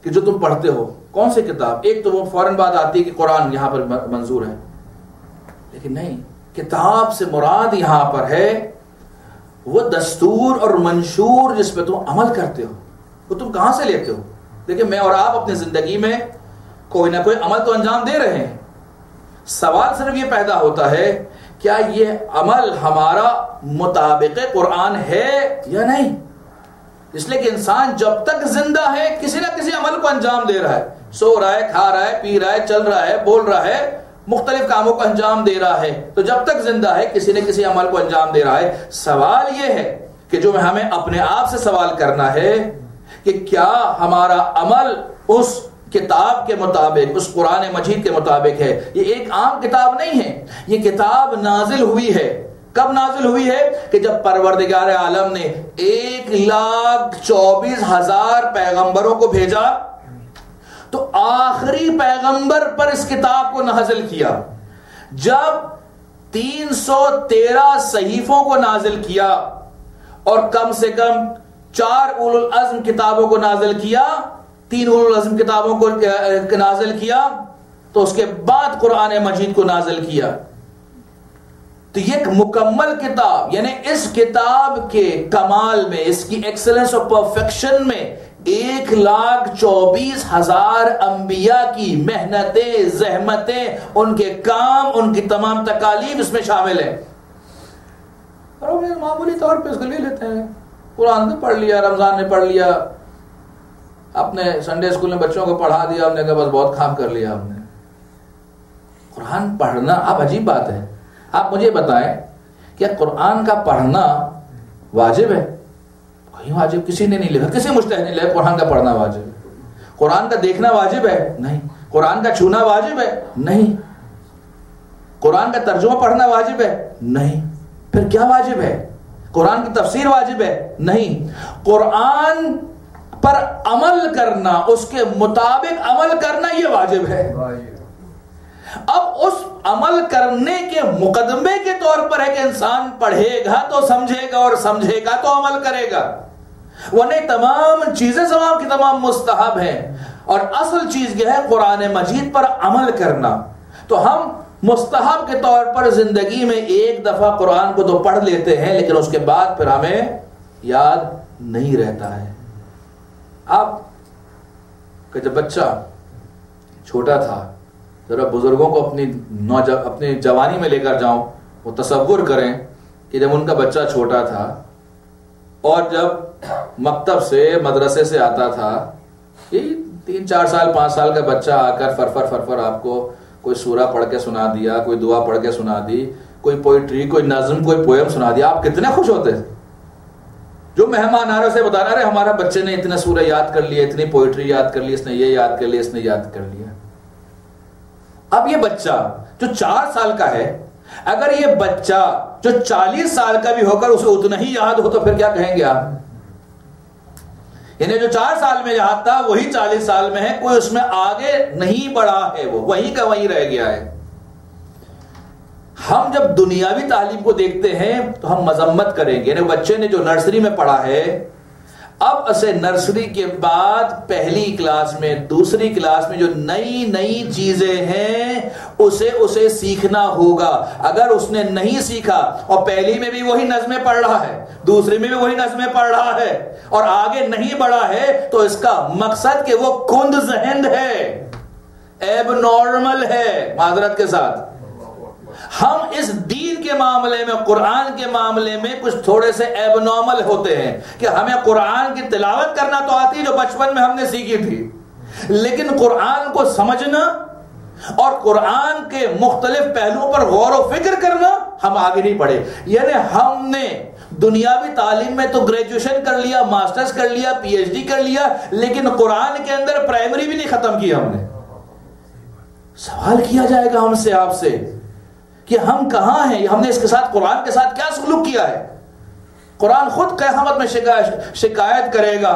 کہ جو تم پڑھتے ہو. کون سی کتاب؟ ایک تو وہ فوراً بات آتی ہے کہ قرآن یہاں پر منظور ہے، لیکن نہیں، کتاب سے مراد یہاں پر ہے وہ دستور اور منشور جس پہ تم عمل کرتے ہو. وہ تم کہاں سے لیتے ہو؟ دیکھیں میں اور آپ اپنی زندگی میں کوئی نہ کوئی عمل تو انجام دے رہے ہیں. سوال صرف یہ پیدا ہوتا ہے کیا یہ عمل ہمارا مطابق قرآن ہے یا نہیں. اس لیے کہ انسان جب تک زندہ ہے کسی نہ کسی عمل کو انجام دے رہا ہے، سو رہا ہے، کھا رہا ہے، پی رہا ہے، چل رہا ہے، بول رہا ہے، مختلف کاموں کو انجام دے رہا ہے. تو جب تک زندہ ہے کسی نہ کسی عمل کو انجام دے رہا ہے. سوال یہ ہے کہ جو ہمیں اپنے آپ سے سوال کرنا ہے کہ کیا ہمارا عمل اس کتاب کے مطابق، اس قرآن مجید کے مطابق ہے. یہ ایک عام کتاب نہیں ہے، یہ کتاب نازل ہوئی ہے. کب نازل ہوئی ہے؟ کہ جب پروردگار عالم نے 1,24,000 پیغمبروں کو بھیجا تو آخری پیغمبر پر اس کتاب کو نازل کیا. جب 313 صحیفوں کو نازل کیا اور کم سے کم 4 اولو العزم کتابوں کو نازل کیا، 3 اولو العزم کتابوں کو نازل کیا، تو اس کے بعد قرآن مجید کو نازل کیا. تو یہ ایک مکمل کتاب، یعنی اس کتاب کے کمال میں، اس کی ایکسلنس اور پرفیکشن میں 1,24,000 انبیاء کی محنتیں، زحمتیں، ان کے کام، ان کی تمام تکالیف اس میں شامل ہیں. اور معمولی طور پہ اس کو لے لیتے ہیں، قرآن نے پڑھ لیا، رمضان نے پڑھ لیا، اپنے سنڈے اسکول میں بچوں کو پڑھا دیا، ہم نے کہا بس بہت کام کر لیا ہم نے. قرآن پڑھنا اب عجیب بات ہے. آپ مجھے بتائیں کیا قرآن کا پڑھنا واجب ہے؟ کوئی واجب کسی نے نہیں لکھا، کسی مجتہد نے لکھا قرآن کا پڑھنا واجب ہے. قرآن کا دیکھنا واجب ہے؟ نہیں. قرآن کا چھونا واجب ہے؟ نہیں. قرآن کا ترجمہ پڑھنا واجب ہے؟ نہیں. پھر کیا واجب ہے؟ قرآن کی تفسیر واجب ہے؟ نہیں. قرآن پر عمل کرنا، اس کے مطابق عمل کرنا، یہ واجب ہے. اب اس عمل کرنے کے مقدمے کے طور پر ہے کہ انسان پڑھے گا تو سمجھے گا اور سمجھے گا تو عمل کرے گا، ورنہ تمام چیزیں تمام کی تمام مستحب ہیں. اور اصل چیز یہ ہے قرآن مجید پر عمل کرنا. تو ہم مستحب کے طور پر زندگی میں ایک دفعہ قرآن کو تو پڑھ لیتے ہیں، لیکن اس کے بعد پھر ہمیں یاد نہیں رہتا ہے. آپ کہ جب بچہ چھوٹا تھا، ذرا بزرگوں کو اپنی جوانی میں لے کر جاؤں، وہ تصور کریں کہ جب ان کا بچہ چھوٹا تھا اور جب مکتب سے مدرسے سے آتا تھا، یہی 3-4 سال 5 سال کا بچہ آ کر فرفر آپ کو کوئی سورہ پڑھ کے سنا دیا، کوئی دعا پڑھ کے سنا دی، کوئی پوئٹری، کوئی نظم، کوئی پوئم سنا دیا، آپ کتنے خوش ہوتے تھے؟ جو مہمان آ رہے سے بتانا رہے ہمارا بچے نے اتنے سورہ یاد کر لیے، اتنی پوئٹری یاد کر لی، اس نے یہ یاد کر لیا، اس نے یاد کر لیا۔ اب یہ بچہ جو 4 سال کا ہے، اگر یہ بچہ جو 40 سال کا بھی ہو کر اسے اتنا ہی یاد ہو تو پھر کیا کہیں گے آپ؟ یعنی جو 4 سال میں یاد تھا وہی 40 سال میں ہے، کوئی اس میں آگے نہیں بڑھا ہے، وہ وہیں کا وہیں رہ گیا ہے۔ ہم جب دنیاوی تعلیم کو دیکھتے ہیں تو ہم مذمت کریں گے، یعنی بچے نے جو نرسری میں پڑھا ہے، اب اسے نرسری کے بعد پہلی کلاس میں، دوسری کلاس میں جو نئی چیزیں ہیں اسے سیکھنا ہوگا۔ اگر اس نے نہیں سیکھا اور پہلی میں بھی وہی نظمیں پڑھ رہا ہے، دوسری میں بھی وہی نظمیں پڑھ رہا ہے اور آگے نہیں بڑھا ہے، تو اس کا مقصد کہ وہ کند ذہن ہے، ایب نارمل ہے، معذرت کے ساتھ۔ ہم اس دین کے معاملے میں، قرآن کے معاملے میں کچھ تھوڑے سے ایب نارمل ہوتے ہیں کہ ہمیں قرآن کی تلاوت کرنا تو آتی ہے جو بچپن میں ہم نے سیکھی تھی، لیکن قرآن کو سمجھنا اور قرآن کے مختلف پہلوؤں پر غور و فکر کرنا ہم آگے نہیں بڑھے۔ یعنی ہم نے دنیاوی تعلیم میں تو گریجویشن کر لیا، ماسٹرز کر لیا، پی ایچ ڈی کر لیا، لیکن قرآن کے اندر پرائمری بھی نہیں ختم کی ہم نے۔ سوال کیا جائے گا ہم سے، آپ سے، کہ ہم کہاں ہیں؟ ہم نے اس کے ساتھ، قرآن کے ساتھ کیا سلوک کیا ہے؟ قرآن خود قیامت میں شکایت کرے گا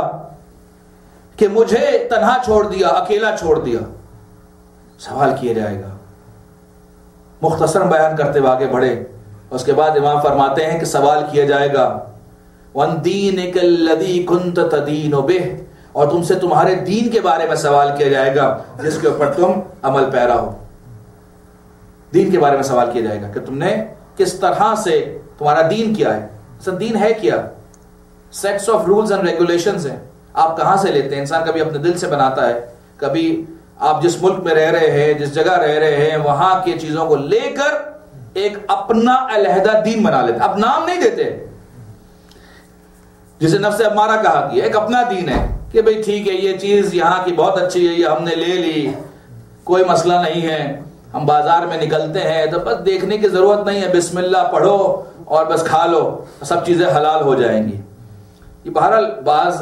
کہ مجھے تنہا چھوڑ دیا، اکیلا چھوڑ دیا۔ سوال کیا جائے گا۔ مختصر بیان کرتے ہوئے آگے بڑھے، اس کے بعد امام فرماتے ہیں کہ سوال کیا جائے گا وَعَنْ دِينِكَ الَّذِي كُنْتَ تَدِينُ بِهِ، اور تم سے تمہارے دین کے بارے میں سوال کیا جائے گا جس کے اوپر تم عمل پیرا ہو۔ دین کے بارے میں سوال کیا جائے گا کہ تم نے کس طرح سے، تمہارا دین کیا ہے، اصل دین ہے کیا؟ Sets of rules and regulations ہیں، آپ کہاں سے لیتے ہیں؟ انسان کبھی اپنے دل سے بناتا ہے، کبھی آپ جس ملک میں رہ رہے ہیں، جس جگہ رہ رہے ہیں، وہاں کی چیزوں کو لے کر ایک اپنا علیحدہ دین بنا لیتے، اب نام نہیں دیتے، جسے نفس امارہ کہا گیا، ایک اپنا دین ہے کہ بھئی ٹھیک ہے یہ چیز یہاں کی بہت اچھی ہے، یہ ہم نے لے لی، کوئی مسئلہ نہیں ہے، ہم بازار میں نکلتے ہیں تو بس دیکھنے کی ضرورت نہیں ہے، بسم اللہ پڑھو اور بس کھا لو، سب چیزیں حلال ہو جائیں گی۔ یہ بہرحال بعض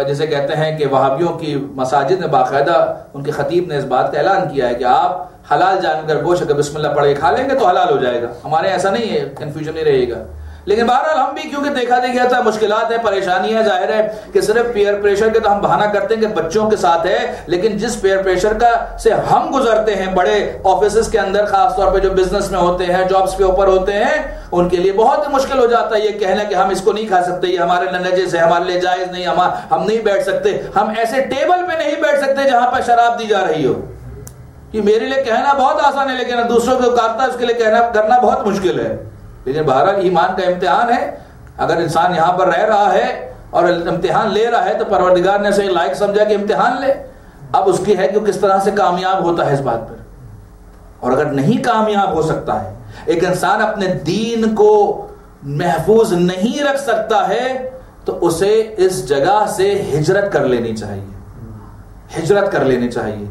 جسے کہتے ہیں کہ وہابیوں کی مساجد میں باقاعدہ ان کے خطیب نے اس بات کا اعلان کیا ہے کہ آپ حلال جان کر گوشت اگر بسم اللہ پڑھ کے کھا لیں گے تو حلال ہو جائے گا۔ ہمارے ایسا نہیں ہے، کنفیوژن نہیں رہے گا، لیکن بہرحال ہم بھی کیونکہ دیکھا دیکھا تھا، مشکلات ہیں، پریشانی ہے، ظاہر ہے کہ صرف پیئر پریشر کے تو ہم بہانہ کرتے ہیں کہ بچوں کے ساتھ ہے، لیکن جس پیئر پریشر کا سے ہم گزرتے ہیں بڑے آفیسز کے اندر، خاص طور پہ جو بزنس میں ہوتے ہیں، جابز کے اوپر ہوتے ہیں، ان کے لیے بہت مشکل ہو جاتا ہے یہ کہنا کہ ہم اس کو نہیں کھا سکتے، یہ ہمارے لیے نجس ہے، ہمارے لیے جائز نہیں، ہم نہیں بیٹھ سکتے، ہم ایسے ٹیبل پہ نہیں بیٹھ سکتے جہاں پر شراب دی جا رہی ہو۔ کہ میرے لیے کہنا بہت آسان ہے لیکن دوسروں کو کارتا ہے اس کے لیے کہنا کرنا بہت مشکل ہے۔ لیکن بہرحال ایمان کا امتحان ہے، اگر انسان یہاں پر رہ رہا ہے اور امتحان لے رہا ہے تو پروردگار نے اسے لائق سمجھا کہ امتحان لے، اب اس کی ہے کہ کس طرح سے کامیاب ہوتا ہے اس بات پر۔ اور اگر نہیں کامیاب ہو سکتا ہے، ایک انسان اپنے دین کو محفوظ نہیں رکھ سکتا ہے، تو اسے اس جگہ سے ہجرت کر لینی چاہیے، ہجرت کر لینی چاہیے۔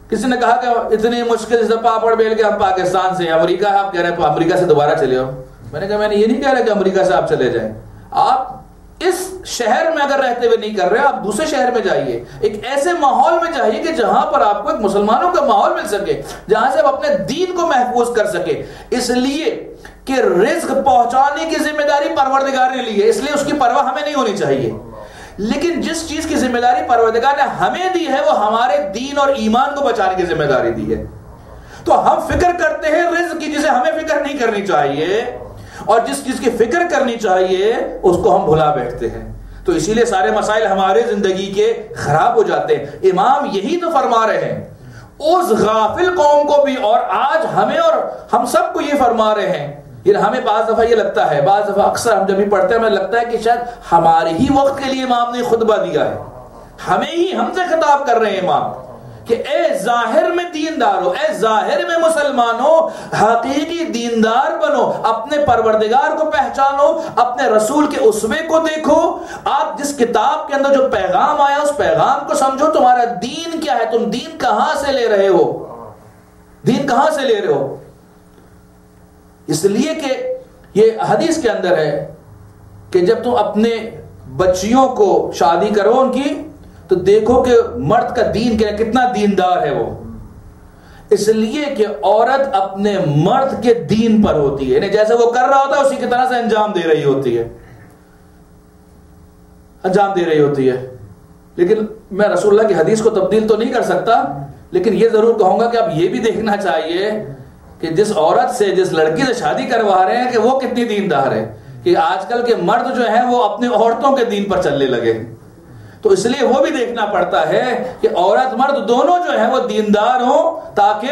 کسی نے کہا کہ اتنی مشکل سے پاپڑ بیل کے ہم پاکستان سے امریکہ ہے، آپ کہہ رہے ہیں امریکہ سے دوبارہ چلے ہو۔ میں نے کہا میں نے یہ نہیں کہہ رہا کہ امریکہ سے آپ چلے جائیں، آپ اس شہر میں اگر رہتے ہوئے نہیں کر رہے، آپ دوسرے شہر میں جائیے، ایک ایسے ماحول میں جائیے کہ جہاں پر آپ کو ایک مسلمانوں کا ماحول مل سکے، جہاں سے آپ اپنے دین کو محفوظ کر سکے، اس لیے کہ رزق پہنچانے کی ذمہ داری پروردگار نے لی ہے، اس لیے اس کی پرواہ ہمیں نہیں ہونی چاہیے۔ لیکن جس چیز کی ذمہ داری پروردگار نے ہمیں دی ہے وہ ہمارے دین اور ایمان کو بچانے کی ذمہ داری دی ہے، تو ہم فکر کرتے ہیں رزق کی جسے ہمیں فکر نہیں کرنی چاہیے، اور جس چیز کی فکر کرنی چاہیے اس کو ہم بھلا بیٹھتے ہیں، تو اسی لیے سارے مسائل ہمارے زندگی کے خراب ہو جاتے ہیں۔ امام یہی تو فرما رہے ہیں اس غافل قوم کو بھی، اور آج ہمیں اور ہم سب کو یہ فرما رہے ہیں۔ یہ ہمیں بعض دفعہ یہ لگتا ہے، بعض دفعہ اکثر ہم جب بھی پڑھتے ہیں ہمیں لگتا ہے کہ شاید ہمارے ہی وقت کے لیے امام نے خطبہ دیا ہے، ہمیں ہی، ہم سے خطاب کر رہے ہیں امام کہ اے ظاہر میں دیندار ہو، اے ظاہر میں مسلمان ہو، حقیقی دیندار بنو، اپنے پروردگار کو پہچانو، اپنے رسول کے اسوے کو دیکھو، آپ جس کتاب کے اندر جو پیغام آیا اس پیغام کو سمجھو، تمہارا دین کیا ہے، تم دین کہاں سے لے رہے ہو، دین کہاں سے لے رہے ہو. اس لیے کہ یہ حدیث کے اندر ہے کہ جب تم اپنے بچیوں کو شادی کرو ان کی، تو دیکھو کہ مرد کا دین کتنا دیندار ہے وہ. اس لیے کہ عورت اپنے مرد کے دین پر ہوتی ہے، یعنی جیسے وہ کر رہا ہوتا ہے اسی کی طرح سے انجام دے رہی ہوتی ہے، انجام دے رہی ہوتی ہے. لیکن میں رسول اللہ کی حدیث کو تبدیل تو نہیں کر سکتا، لیکن یہ ضرور کہوں گا کہ اب یہ بھی دیکھنا چاہیے کہ جس عورت سے، جس لڑکی سے شادی کروا رہے ہیں کہ وہ کتنی دیندار ہے. کہ آج کل کے مرد جو ہیں وہ اپنی عورتوں کے دین پر چلنے لگے، تو اس لیے وہ بھی دیکھنا پڑتا ہے کہ عورت مرد دونوں جو ہیں وہ دیندار ہوں، تاکہ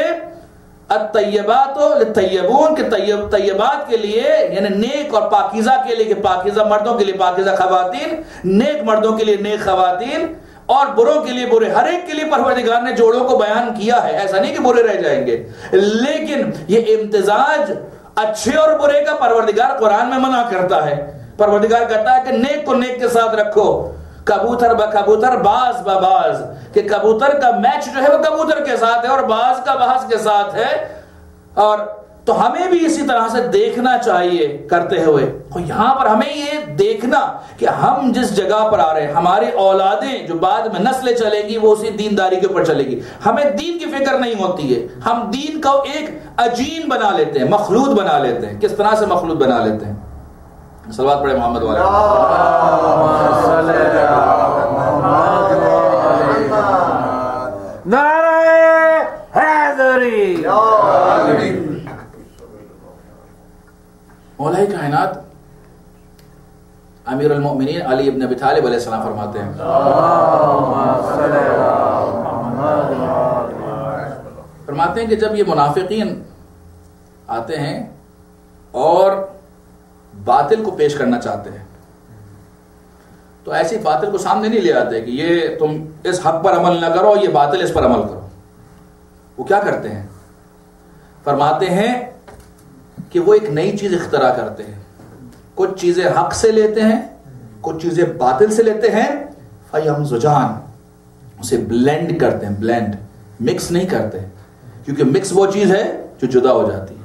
الطیبات للطیبون، کہ طیبات کے لیے یعنی نیک اور پاکیزہ کے لیے، کہ پاکیزہ مردوں کے لیے پاکیزہ خواتین، نیک مردوں کے لیے نیک خواتین، اور بروں کے لیے برے. ہر ایک کے لیے پروردگار نے جوڑوں کو بیان کیا ہے، ایسا نہیں کہ برے رہ جائیں گے، لیکن یہ امتزاج اچھے اور برے کا پروردگار قرآن میں منع کرتا ہے. پروردگار کہتا ہے کہ نیک کو نیک کے ساتھ رکھو، کبوتر بکبوتر باز بباز، کہ کبوتر کا میچ جو ہے وہ کبوتر کے ساتھ ہے اور باز کا باز کے ساتھ ہے. اور تو ہمیں بھی اسی طرح سے دیکھنا چاہیے کرتے ہوئے. یہاں پر ہمیں یہ دیکھنا کہ ہم جس جگہ پر آ رہے ہیں، ہماری اولادیں جو بعد میں نسلیں چلیں گی وہ اسی دینداری کے اوپر چلے گی. ہمیں دین کی فکر نہیں ہوتی ہے، ہم دین کو ایک عجین بنا لیتے ہیں، مخلوط بنا لیتے ہیں. کس طرح سے مخلوط بنا لیتے ہیں؟ صلوات پڑھے محمد والے. نعرہ حیدری. مولا کائنات امیر المؤمنین علی ابن ابی طالب علیہ السلام فرماتے ہیں، فرماتے ہیں کہ جب یہ منافقین آتے ہیں اور باطل کو پیش کرنا چاہتے ہیں تو ایسی باطل کو سامنے نہیں لے آتے کہ یہ تم اس حق پر عمل نہ کرو، یہ باطل اس پر عمل کرو. وہ کیا کرتے ہیں؟ فرماتے ہیں کہ وہ ایک نئی چیز اختراع کرتے ہیں. کچھ چیزیں حق سے لیتے ہیں، کچھ چیزیں باطل سے لیتے ہیں، فَيَمْزُجَانِ، اسے بلینڈ کرتے ہیں. بلینڈ، مکس نہیں کرتے، کیونکہ مکس وہ چیز ہے جو جدا ہو جاتی ہے.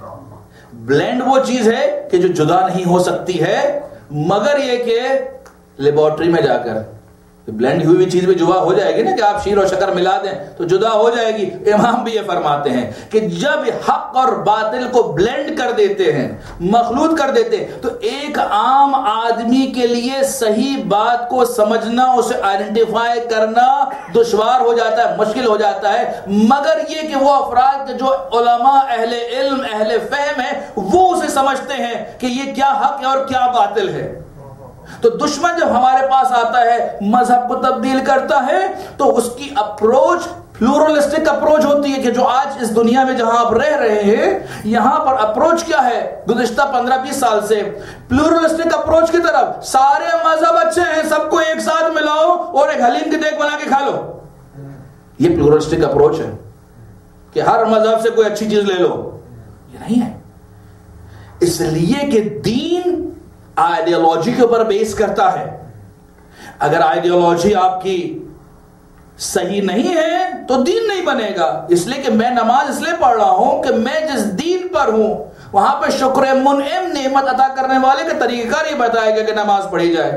بلینڈ وہ چیز ہے کہ جو جدا نہیں ہو سکتی ہے مگر یہ کہ لیبارٹری میں جا کر بلینڈ ہوئی چیز میں جدا ہو جائے گی نا، کہ آپ شیر اور شکر ملا دیں تو جدا ہو جائے گی. امام بھی یہ فرماتے ہیں کہ جب حق اور باطل کو بلینڈ کر دیتے ہیں، مخلوط کر دیتے ہیں، تو ایک عام آدمی کے لیے صحیح بات کو سمجھنا، اسے آئیڈینٹیفائی کرنا دشوار ہو جاتا ہے، مشکل ہو جاتا ہے. مگر یہ کہ وہ افراد جو علماء، اہل علم، اہل فہم ہیں، وہ اسے سمجھتے ہیں کہ یہ کیا حق ہے اور کیا باطل ہے. تو دشمن جب ہمارے پاس آتا ہے، مذہب کو تبدیل کرتا ہے، تو اس کی اپروچ پلورلسٹک اپروچ ہوتی ہے. کہ جو آج اس دنیا میں جہاں آپ رہ رہے ہیں یہاں پر اپروچ کیا ہے گزشتہ 15-20 سال سے؟ پلورلسٹک اپروچ کی طرف. سارے مذہب اچھے ہیں، سب کو ایک ساتھ ملاؤ اور ایک حلیم کی دیگ بنا کے کھا لو. یہ پلورلسٹک اپروچ ہے کہ ہر مذہب سے کوئی اچھی چیز لے لو. یہ نہیں ہے. اس لیے کہ دین آئیڈیالوجی کے اوپر بیس کرتا ہے. اگر آئیڈیالوجی آپ کی صحیح نہیں ہے تو دین نہیں بنے گا. اس لیے کہ میں نماز اس لیے پڑھ رہا ہوں کہ میں جس دین پر ہوں وہاں پہ شکر منعم، نعمت عطا کرنے والے کے طریقہ کار یہ بتائے گا کہ نماز پڑھی جائے.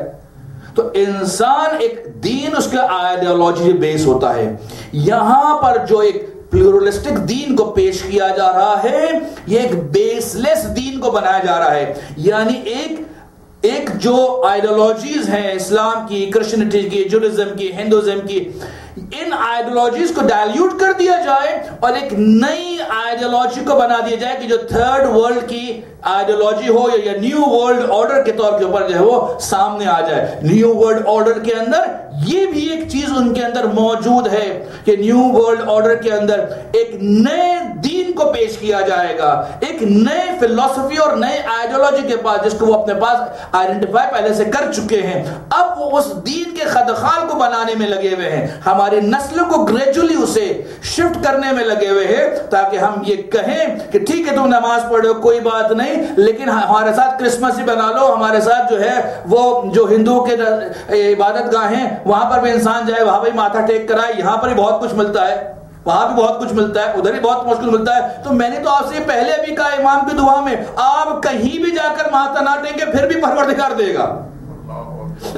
تو انسان ایک دین اس کا آئیڈیالوجی بیس ہوتا ہے. یہاں پر جو ایک پلورلسٹک دین کو پیش کیا جا رہا ہے، یہ ایک بیس لیس دین کو بنایا جا رہا ہے. یعنی ایک جو آئیڈیالوجیز ہیں اسلام کی، کرسچینٹی کی، جوڈازم کی، ہندوازم کی، ان آئیڈیالوجیز کو ڈائلیوٹ کر دیا جائے اور ایک نئی آئیڈیالوجی کو بنا دیا جائے کہ جو تھرڈ ورلڈ کی آئیڈیالوجی ہو یا نیو ورلڈ آرڈر کے طور کے اوپر جو ہے وہ سامنے آ جائے. نیو ورلڈ آرڈر کے اندر یہ بھی ایک چیز ان کے اندر موجود ہے کہ نیو ورلڈ آرڈر کے اندر ایک نئے دین کو پیش کیا جائے گا، ایک نئے فلسفی اور نئے آئیڈیالوجی کے پاس، جس کو وہ اپنے پاس آئیڈینٹیفائی پہلے سے کر چکے ہیں. اب وہ اس دین کے خدخال کو بنانے میں لگے ہوئے ہیں. ہماری نسلوں کو گریجولی اسے شفٹ کرنے میں لگے ہوئے ہیں تاکہ ہم یہ کہیں کہ ٹھیک ہے تم نماز پڑھ رہے ہو کوئی بات نہیں، لیکن ہمارے ساتھ کرسمس ہی بنا لو، ہمارے ساتھ جو ہے وہ جو ہندوؤں کے عبادت گاہ ہیں وہاں پر بھی انسان جائے، وہاں بھی ماتھا ٹیک کرائے، یہاں پر بھی بہت کچھ ملتا ہے، وہاں بھی بہت کچھ ملتا ہے، ادھر بھی بہت مشکل ملتا ہے۔ تو میں نے تو آپ سے پہلے بھی کہا امام کی دعا میں آپ کہیں بھی جا کر ماتھا نہ ٹیکیں پھر بھی پروردگار دے گا۔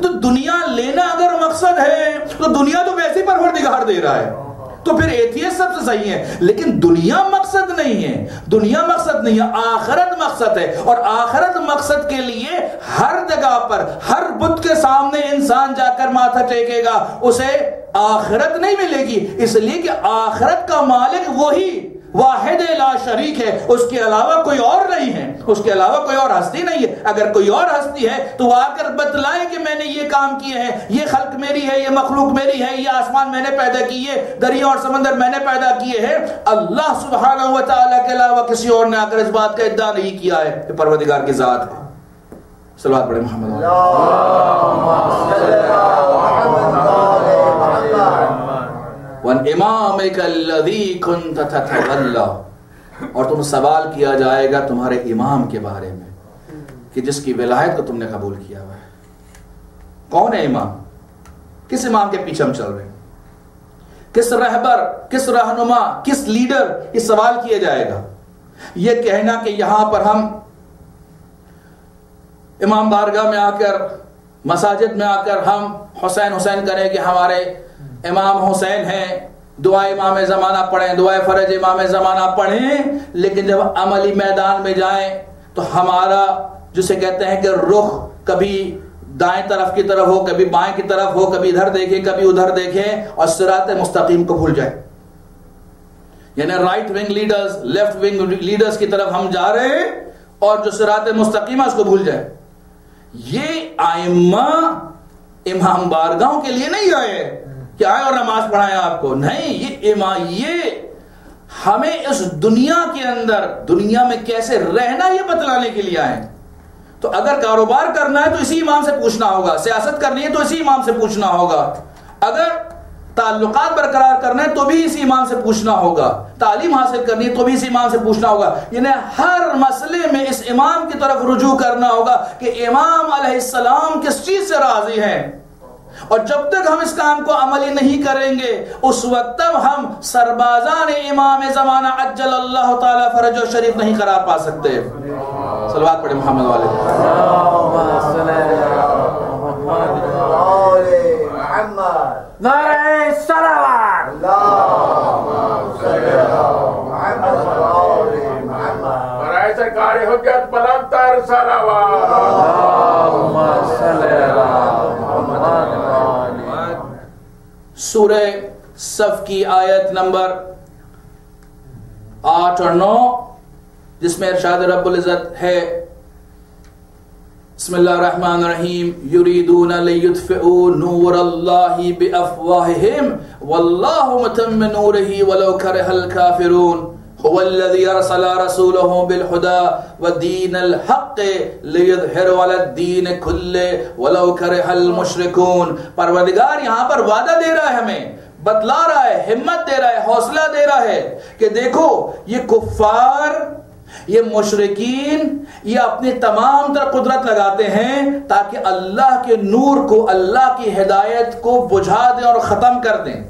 تو دنیا لینا اگر مقصد ہے تو دنیا تو ویسے ہی پروردگار دے رہا ہے، تو پھر ایتھیسٹ سب سے صحیح ہے، لیکن دنیا مقصد نہیں ہے، دنیا مقصد نہیں ہے، آخرت مقصد ہے، اور آخرت مقصد کے لیے ہر جگہ پر ہر بت کے سامنے انسان جا کر ماتھا ٹیکے گا، اسے آخرت نہیں ملے گی، اس لیے کہ آخرت کا مالک وہی واحد لا شریک ہے، اس کے علاوہ کوئی اور نہیں ہے، اس کے علاوہ کوئی اور ہستی نہیں ہے۔ اگر کوئی اور ہستی ہے تو وہ آ کر بتلائے کہ میں نے یہ کام کیے ہیں، یہ خلق میری ہے، یہ مخلوق میری ہے، یہ آسمان میں نے پیدا کیے، دریا اور سمندر میں نے پیدا کیے ہیں۔ اللہ سبحانہ و تعالیٰ کے علاوہ کسی اور نے آ کر اس بات کا ادعا نہیں کیا ہے کہ پروردگار کی ذات ہے۔ صلوات پڑھیں محمد وَإِمَامِكَ الَّذِي كُنْتَ تَتَوَلَّى، اور تم سوال کیا جائے گا تمہارے امام کے بارے میں کہ جس کی ولایت کو تم نے قبول کیا ہوا ہے۔ کون ہے امام؟ کس امام کے پیچھے ہم چل رہے ہیں؟ کس رہبر، کس رہنما، کس لیڈر؟ یہ سوال کیا جائے گا۔ یہ کہنا کہ یہاں پر ہم امام بارگاہ میں آ کر، مساجد میں آ کر ہم حسین حسین کریں کہ ہمارے امام حسین ہیں، دعا امام زمانہ پڑھیں، دعا فرج امام زمانہ پڑھیں، لیکن جب عملی میدان میں جائیں تو ہمارا جسے کہتے ہیں کہ رخ کبھی دائیں طرف کی طرف ہو، کبھی بائیں کی طرف ہو، کبھی ادھر دیکھیں کبھی ادھر دیکھیں، اور صراط مستقیم کو بھول جائیں، یعنی right wing leaders, left wing leaders کی طرف ہم جا رہے ہیں اور جو صراط مستقیم ہے اس کو بھول جائیں۔ یہ ائمہ امام بارگاہوں کے لیے نہیں آئے کہ آئے اور نماز پڑھائیں آپ کو، نہیں، یہ ہمیں اس دنیا کے اندر، دنیا میں کیسے رہنا یہ بتلانے کے لیے آئے۔ تو اگر کاروبار کرنا ہے تو اسی امام سے پوچھنا ہوگا، سیاست کرنی ہے تو اسی امام سے پوچھنا ہوگا، اگر تعلقات برقرار کرنا ہے تو بھی اسی امام سے پوچھنا ہوگا، تعلیم حاصل کرنی ہے تو بھی اسی امام سے پوچھنا ہوگا، یعنی ہر مسئلے میں اس امام کی طرف رجوع کرنا ہوگا کہ امام علیہ السلام کس چیز سے راضی ہیں، اور جب تک ہم اس کام کو عملی نہیں کریں گے اس وقت تک ہم سربازان امام زمانہ عجل اللہ تعالی فرج و شریف نہیں قرار پا سکتے۔ صلوات پڑھیں محمد والے۔ نعرہ صلوات۔ برائے سرکار حجت بلند تر صلوات۔ سورہ صف کی آیت نمبر 8 اور 9 جس میں ارشاد رب العزت ہے، بسم اللہ الرحمن الرحیم، یریدون لیطفئوا نور اللہ بافواہہم واللہ متم نورہ ولو کرہ الکافرون هو الذي ارسل رسوله بالهدى ودين الحق ليظهره على الدين كله ولو كره المشركون۔ پروردگار یہاں پر وعدہ دے رہا ہے، ہمیں بتلا رہا ہے، ہمت دے رہا ہے، حوصلہ دے رہا ہے کہ دیکھو یہ کفار، یہ مشرکین، یہ اپنی تمام تر قدرت لگاتے ہیں تاکہ اللہ کے نور کو، اللہ کی ہدایت کو بجھا دیں اور ختم کر دیں۔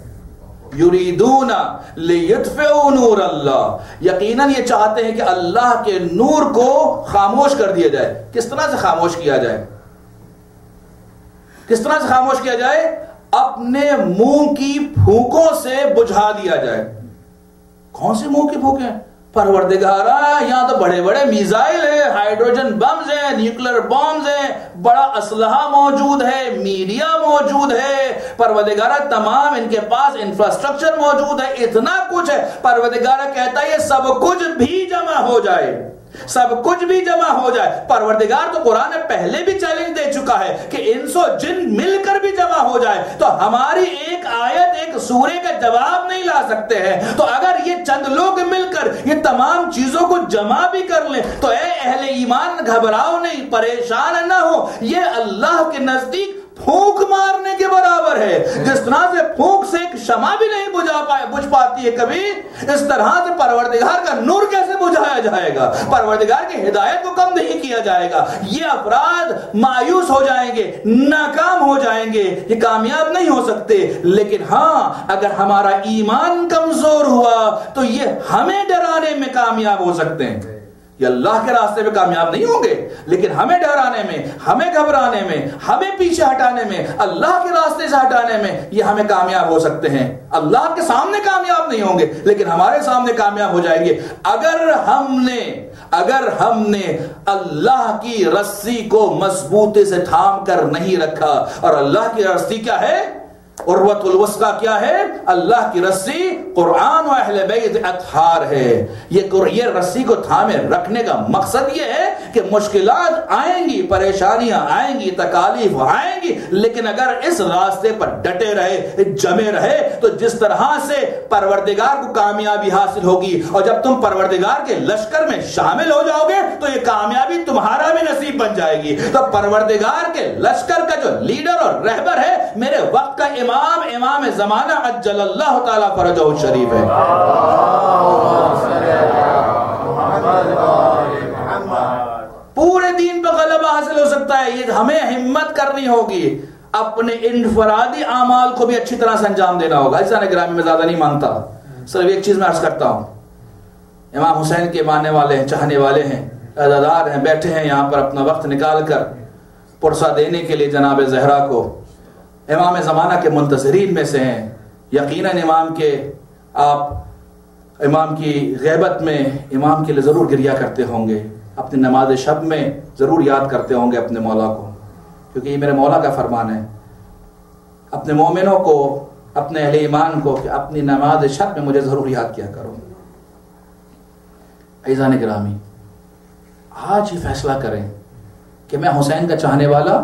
یریدون لیطفئوا نور اللہ، یقیناً یہ چاہتے ہیں کہ اللہ کے نور کو خاموش کر دیا جائے۔ کس طرح سے خاموش کیا جائے؟ کس طرح سے خاموش کیا جائے؟ اپنے منہ کی پھونکوں سے بجھا دیا جائے۔ کون سے منہ کی پھونکیں؟ پروردگارا یہاں تو بڑے بڑے میزائل ہیں، ہائیڈروجن بمز ہیں، نیوکلر بمز ہیں، بڑا اسلحہ موجود ہے، میڈیا موجود ہے، پروردگارا تمام ان کے پاس انفراسٹرکچر موجود ہے، اتنا کچھ ہے۔ پروردگارا کہتا ہے یہ سب کچھ بھی جمع ہو جائے، سب کچھ بھی جمع ہو جائے۔ پروردگار تو قرآن پہلے بھی چیلنج دے چکا ہے کہ انس و جن مل کر بھی جمع ہو جائے تو ہماری ایک آیت، ایک سورے کا جواب نہیں لا سکتے ہیں۔ تو اگر یہ چند لوگ مل کر یہ تمام چیزوں کو جمع بھی کر لیں تو اے اہل ایمان گھبراؤ نہیں، پریشان نہ ہو، یہ اللہ کے نزدیک پھونک مارنے کے برابر ہے. جس طرح سے پھونک سے ایک شمع بھی نہیں بجھ پاتی ہے کبھی، اس طرح سے پروردگار کا نور کیسے بجھایا جائے گا؟ پروردگار کی ہدایت کو کم نہیں کیا جائے گا. یہ افراد مایوس ہو جائیں گے، ناکام ہو جائیں گے، یہ کامیاب نہیں ہو سکتے. لیکن ہاں، اگر ہمارا ایمان کمزور ہوا تو یہ ہمیں ڈرانے میں کامیاب ہو سکتے ہیں. یہ اللہ کے راستے میں کامیاب نہیں ہوں گے، لیکن ہمیں ڈرانے میں، ہمیں گھبرانے میں، ہمیں پیچھے ہٹانے میں، اللہ کے راستے سے ہٹانے میں یہ ہمیں کامیاب ہو سکتے ہیں. اللہ کے سامنے کامیاب نہیں ہوں گے، لیکن ہمارے سامنے کامیاب ہو جائیں گے. اگر ہم نے اللہ کی رسی کو مضبوطی سے تھام کر نہیں رکھا. اور اللہ کی رسی کیا ہے؟ عروۃ الوثقی کیا ہے؟ اللہ کی رسی قرآن و اہل بیت اطہار ہے. یہ رسی کو تھامے رکھنے کا مقصد یہ ہے کہ مشکلات آئیں گی، پریشانیاں آئیں گی، تکالیف آئیں گی، لیکن اگر اس راستے پر ڈٹے رہے، جمے رہے، تو جس طرح سے پروردگار کو کامیابی حاصل ہوگی. اور جب تم پروردگار کے لشکر میں شامل ہو جاؤ گے تو یہ کامیابی تمہارا بھی نصیب بن جائے گی. تو پروردگار کے لشکر کا جو لیڈر اور رہبر ہے، میرے وقت کا امام زمانہ عجل اللہ تعالی فرجہ الشریف ہے. پورے دین پہ غلبہ حاصل ہو سکتا ہے. یہ ہمیں ہمت کرنی ہوگی، اپنے انفرادی اعمال کو بھی اچھی طرح سے انجام دینا ہوگا. ایسا نہیں گرامی میں زیادہ نہیں مانگتا، صرف ایک چیز میں عرض کرتا ہوں. امام حسین کے ماننے والے ہیں، چاہنے والے ہیں، عزادار ہیں، بیٹھے ہیں یہاں پر اپنا وقت نکال کر پرسہ دینے کے لیے جناب زہرا کو. امام زمانہ کے منتظرین میں سے ہیں. یقیناً امام کی غیبت میں امام کے لیے ضرور گریہ کرتے ہوں گے، اپنی نماز شب میں ضرور یاد کرتے ہوں گے اپنے مولا کو، کیونکہ یہ میرے مولا کا فرمان ہے اپنے مومنوں کو، اپنے اہل ایمان کو، کہ اپنی نماز شب میں مجھے ضرور یاد کیا کرو. عزیزان گرامی، آج ہی فیصلہ کریں کہ میں حسین کا چاہنے والا،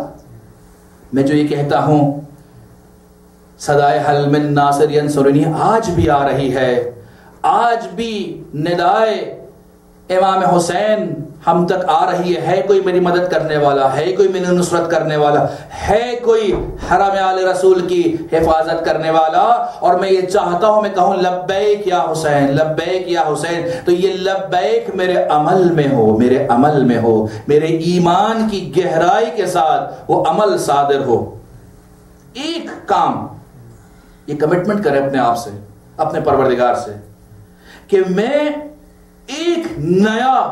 میں جو یہ کہتا ہوں صدائے حل من ناصر ینصرنی آج بھی آ رہی ہے. آج بھی ندائے امام حسین ہم تک آ رہی ہے کوئی میری مدد کرنے والا ہے، کوئی میری نصرت کرنے والا ہے، کوئی حرم آل رسول کی حفاظت کرنے والا. اور میں یہ چاہتا ہوں میں کہوں لبیک یا حسین، لبیک یا حسین. تو یہ لبیک میرے عمل میں ہو، میرے عمل میں ہو، میرے ایمان کی گہرائی کے ساتھ وہ عمل صادر ہو. ایک کام، یہ کمٹمنٹ کرے اپنے آپ سے، اپنے پروردگار سے، کہ میں ایک نیا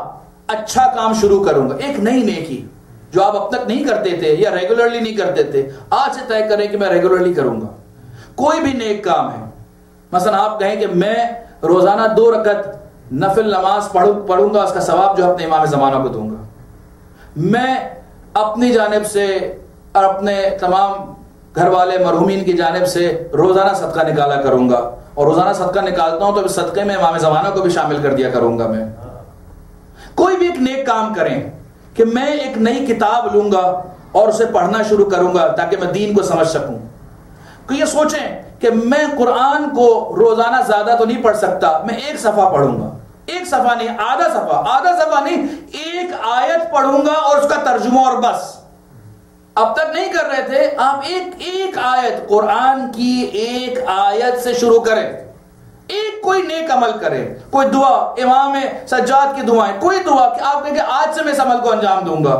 اچھا کام شروع کروں گا. ایک نئی نیکی جو آپ اب تک نہیں کرتے تھے یا ریگولرلی نہیں کرتے تھے، آج سے طے کریں کہ میں ریگولرلی کروں گا. کوئی بھی نیک کام ہے، مثلا آپ کہیں کہ میں روزانہ 2 رکعت نفل نماز پڑھوں گا، اس کا ثواب جو اپنے امام زمانہ کو دوں گا. میں اپنی جانب سے اور اپنے تمام گھر والے مرحومین کی جانب سے روزانہ صدقہ نکالا کروں گا، اور روزانہ صدقہ نکالتا ہوں تو صدقے میں امام زمانہ کو بھی شامل کر دیا کروں گا. میں کوئی بھی ایک نیک کام کریں کہ میں ایک نئی کتاب لوں گا اور اسے پڑھنا شروع کروں گا تاکہ میں دین کو سمجھ سکوں. کہ یہ سوچیں کہ میں قرآن کو روزانہ زیادہ تو نہیں پڑھ سکتا، میں 1 صفحہ پڑھوں گا، 1 صفحہ نہیں، آدھا صفحہ نہیں، 1 آیت پڑھوں گا اور اس کا ترجمہ، اور بس. اب تک نہیں کر رہے تھے آپ، ایک آیت قرآن کی 1 آیت سے شروع کریں. کوئی نیک عمل کریں، کوئی دعا، امام سجاد کی دعائیں، کوئی دعا کہ آپ کہیں کہ آج سے میں اس عمل کو انجام دوں گا.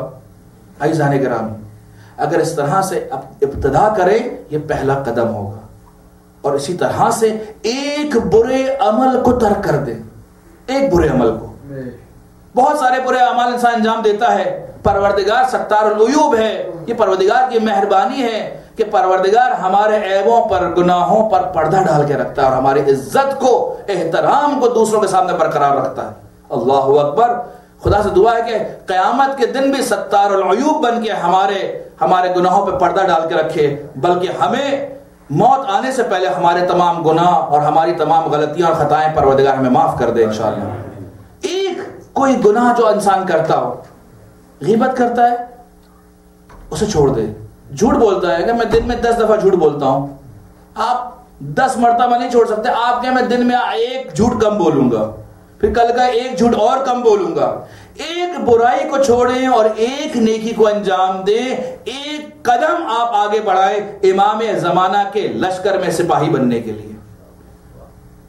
عزیزان گرامی، اگر اس طرح سے ابتدا کریں، یہ پہلا قدم ہوگا. اور اسی طرح سے ایک برے عمل کو ترک کر دیں. ایک برے عمل کو، بہت سارے برے اعمال انسان انجام دیتا ہے. پروردگار ستار العیوب ہے. یہ پروردگار کی مہربانی ہے کہ پروردگار ہمارے عیبوں پر، گناہوں پر پردہ ڈال کے رکھتا ہے اور ہماری عزت کو، احترام کو دوسروں کے سامنے برقرار رکھتا ہے. اللہ اکبر. خدا سے دعا ہے کہ قیامت کے دن بھی ستار العیوب بن کے ہمارے گناہوں پہ پردہ ڈال کے رکھے، بلکہ ہمیں موت آنے سے پہلے ہمارے تمام گناہ اور ہماری تمام غلطیاں اور خطائیں پروردگار ہمیں معاف کر دے انشاءاللہ. ایک کوئی گناہ جو انسان کرتا ہو، غیبت کرتا ہے، اسے چھوڑ دے. جھوٹ بولتا ہے کہ میں دن میں 10 دفعہ جھوٹ بولتا ہوں، آپ 10 مرتبہ نہیں چھوڑ سکتے. آپ کہیں میں دن میں 1 جھوٹ کم بولوں گا، پھر کل کا 1 جھوٹ اور کم بولوں گا. ایک برائی کو چھوڑیں اور ایک نیکی کو انجام دیں. ایک قدم آپ آگے بڑھائے امام زمانہ کے لشکر میں سپاہی بننے کے لیے،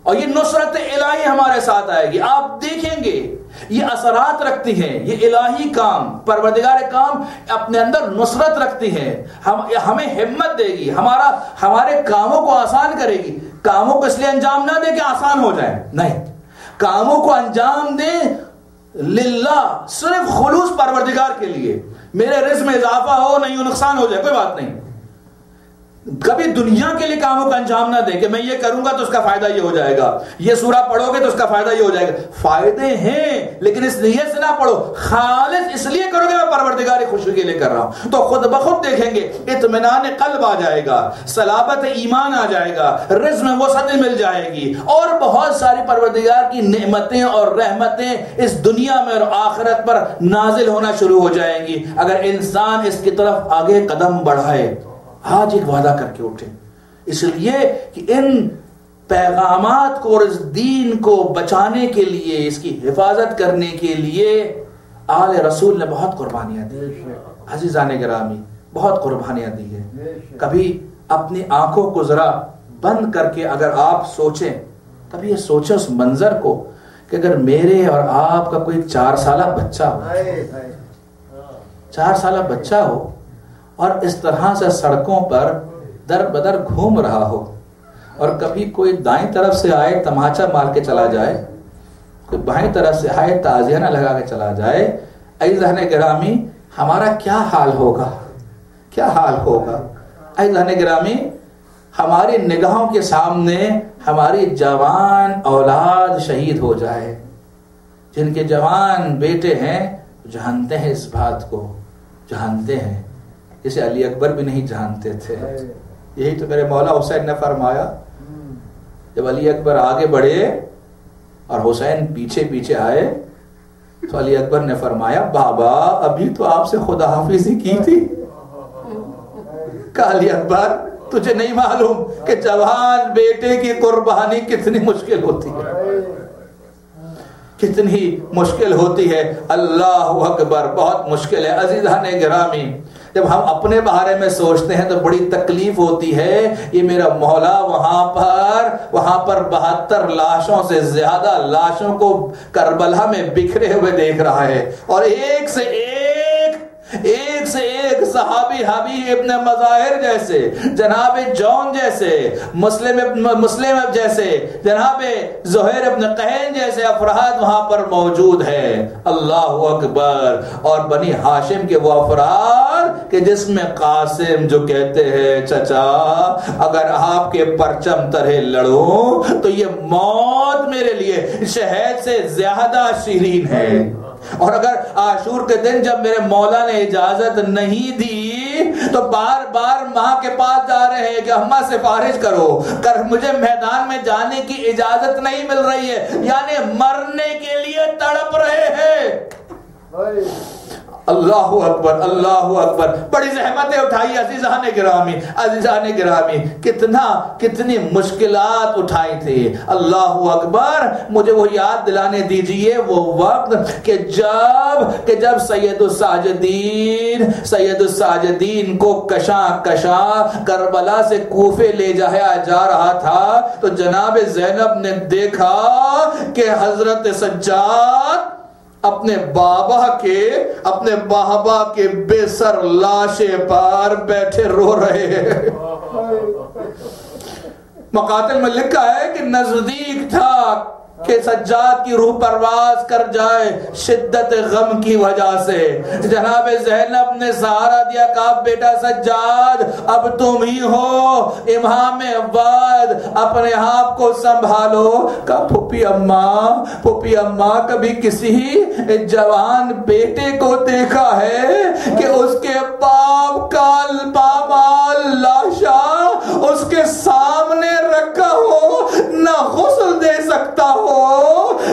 اور یہ نصرت الہی ہمارے ساتھ آئے گی. آپ دیکھیں گے یہ اثرات رکھتی ہیں، یہ الہی کام، پروردگار کام اپنے اندر نصرت رکھتی ہیں، ہمیں ہمت دے گی، ہمارے کاموں کو آسان کرے گی. کاموں کو اس لیے انجام نہ دے کہ آسان ہو جائے، نہیں، کاموں کو انجام دیں للہ، صرف خلوص پروردگار کے لیے. میرے رزق میں اضافہ ہو نہیں ہو، نقصان ہو جائے، کوئی بات نہیں. کبھی دنیا کے لیے کاموں کا انجام نہ دیں کہ میں یہ کروں گا تو اس کا فائدہ یہ ہو جائے گا، یہ سورہ پڑھو گے تو اس کا فائدہ یہ ہو جائے گا. فائدے ہیں لیکن اس نیت سے نہ پڑھو، خالص اس لیے کرو گے میں پروردگار خوشی کے لیے کر رہا ہوں، تو خود بخود دیکھیں گے اطمینان قلب آ جائے گا، صلابت ایمان آ جائے گا، رزق میں وسعت مل جائے گی، اور بہت ساری پروردگار کی نعمتیں اور رحمتیں اس دنیا میں اور آخرت پر نازل ہونا شروع ہو جائیں گی اگر انسان اس کی طرف آگے قدم بڑھائے. آج ایک وعدہ کر کے اٹھے، اس لیے کہ ان پیغامات کو اور اس دین کو بچانے کے لیے، اس کی حفاظت کرنے کے لیے آل رسول نے بہت قربانیاں دی. عزیزان گرامی، بہت قربانیاں دی ہیں. کبھی اپنی آنکھوں کو ذرا بند کر کے اگر آپ سوچیں، کبھی یہ سوچیں اس منظر کو کہ اگر میرے اور آپ کا کوئی 4 سالہ بچہ ہو، 4 سالہ بچہ ہو اور اس طرح سے سڑکوں پر در بدر گھوم رہا ہو، اور کبھی کوئی دائیں طرف سے آئے تماچا مار کے چلا جائے، کوئی بائیں طرف سے آئے تعزیہ نہ لگا کے چلا جائے، عزیزان گرامی ہمارا کیا حال ہوگا، کیا حال ہوگا. عزیزان گرامی، ہماری نگاہوں کے سامنے ہماری جوان اولاد شہید ہو جائے، جن کے جوان بیٹے ہیں، جانتے ہیں اس بات کو، جانتے ہیں، جسے علی اکبر بھی نہیں جانتے تھے. یہی تو میرے مولا حسین نے فرمایا، جب علی اکبر آگے بڑھے اور حسین پیچھے پیچھے آئے تو علی اکبر نے فرمایا، بابا ابھی تو آپ سے خدا حافظی کی تھی. کہا علی اکبر تجھے نہیں معلوم کہ جوان بیٹے کی قربانی کتنی مشکل ہوتی ہے، کتنی مشکل ہوتی ہے. اللہ اکبر، بہت مشکل ہے. عزیزان گرامی، جب ہم اپنے بارے میں سوچتے ہیں تو بڑی تکلیف ہوتی ہے. یہ میرا مولا وہاں پر 72 لاشوں سے زیادہ لاشوں کو کربلا میں بکھرے ہوئے دیکھ رہا ہے، اور ایک سے ایک صحابی حبیب ابن مظاہر جیسے، جناب جون جیسے، مسلم جیسے، جناب زہیر ابن قہین جیسے افراد وہاں پر موجود ہیں. اللہ اکبر. اور بنی ہاشم کے وہ افراد کہ جس میں قاسم جو کہتے ہیں، چچا اگر آپ کے پرچم ترے لڑوں تو یہ موت میرے لیے شہد سے زیادہ شیرین ہے. اور اگر عاشور کے دن جب میرے مولا نے اجازت نہیں دی تو بار بار ماں کے پاس جا رہے ہیں کہ اماں سفارش کرو، مجھے میدان میں جانے کی اجازت نہیں مل رہی ہے، یعنی مرنے کے لیے تڑپ رہے ہیں. اللہ اکبر، اللہ اکبر. بڑی زحمتیں اٹھائی عزیزان گرامی، کتنی مشکلات اٹھائی تھی. اللہ اکبر. مجھے وہ یاد دلانے دیجئے وہ وقت کہ جب سید الساجدین کو کشاں کربلا سے کوفے لے جایا جا رہا تھا تو جناب زینب نے دیکھا کہ حضرت سجاد اپنے بابا کے بے سر لاشے پر بیٹھے رو رہے ہیں. مقاتل میں لکھا ہے کہ نزدیک تھا کہ سجاد کی روح پرواز کر جائے شدت غم کی وجہ سے. جناب زینب نے سہارا دیا، کہا بیٹا سجاد اب تم ہی ہو امام وعد، اپنے آپ کو سنبھالو. کہا پھپھی اماں کبھی کسی جوان بیٹے کو دیکھا ہے کہ اس کے باپ کا پامال لاشا اس کے سامنے رکھا ہو، نہ غسل دے سکتا ہو،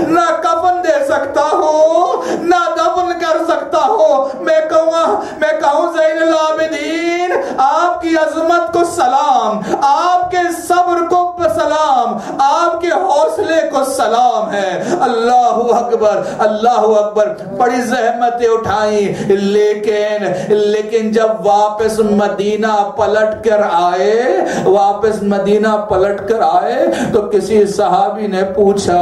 نہ کفن دے سکتا ہو، نہ دفن کر سکتا ہو. میں کہوں زین العابدین یقین آپ کی عظمت کو سلام، آپ کے صبر کو سلام، آپ کے حوصلے کو سلام ہے۔ اللہ اکبر، اللہ اکبر۔ بڑی زحمتیں اٹھائیں، لیکن جب واپس مدینہ پلٹ کر آئے تو کسی صحابی نے پوچھا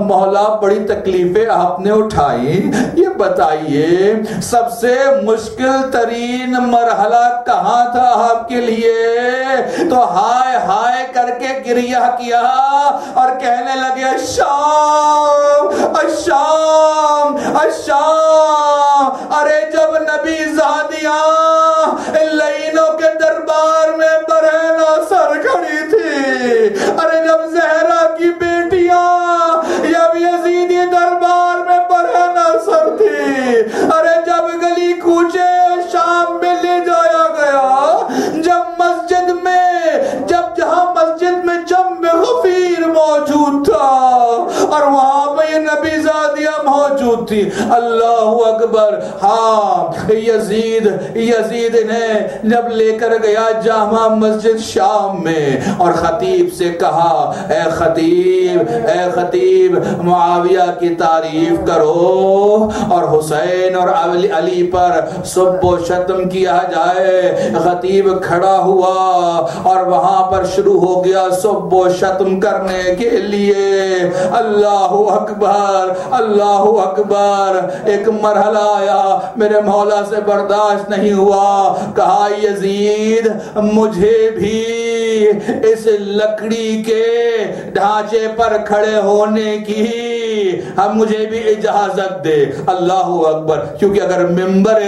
مولا بڑی تکلیفیں آپ نے اٹھائی، یہ بتائیے سب سے مشکل ترین مرحلہ کہاں تھا آپ کے لیے؟ تو ہائے ہائے کر کے گریہ کیا اور کہنے لگے الشام الشام الشام۔ ارے جب نبی زادیاں لعینوں کے دربار میں برہنہ سر کھڑی تھی، ارے جب زہرا کی بیٹیاں جب یزیدی دربار میں برہنہ سر تھی، ارے جب گلی کوچے شام میں لے جایا گیا، جہاں مسجد میں جنب غفیر موجود تھا اور وہاں پہ یہ نبی زادیہ موجود تھی۔ اللہ اکبر۔ ہاں یزید نے جب لے کر گیا جامع مسجد شام میں اور خطیب سے کہا اے خطیب معاویہ کی تعریف کرو اور حسین اور علی پر سب و شتم کیا جائے۔ خطیب کھڑا ہوا اور وہاں پر شروع ہو گیا سب و شتم کرنے کے لیے۔ اللہ اکبر، اللہ اکبر۔ ایک مرحلہ آیا، میرے مولا سے برداشت نہیں ہوا، کہا یزید مجھے بھی اس لکڑی کے ڈھانچے پر کھڑے ہونے کی مجھے بھی اجازت دے۔ اللہ اکبر۔ کیونکہ اگر ممبر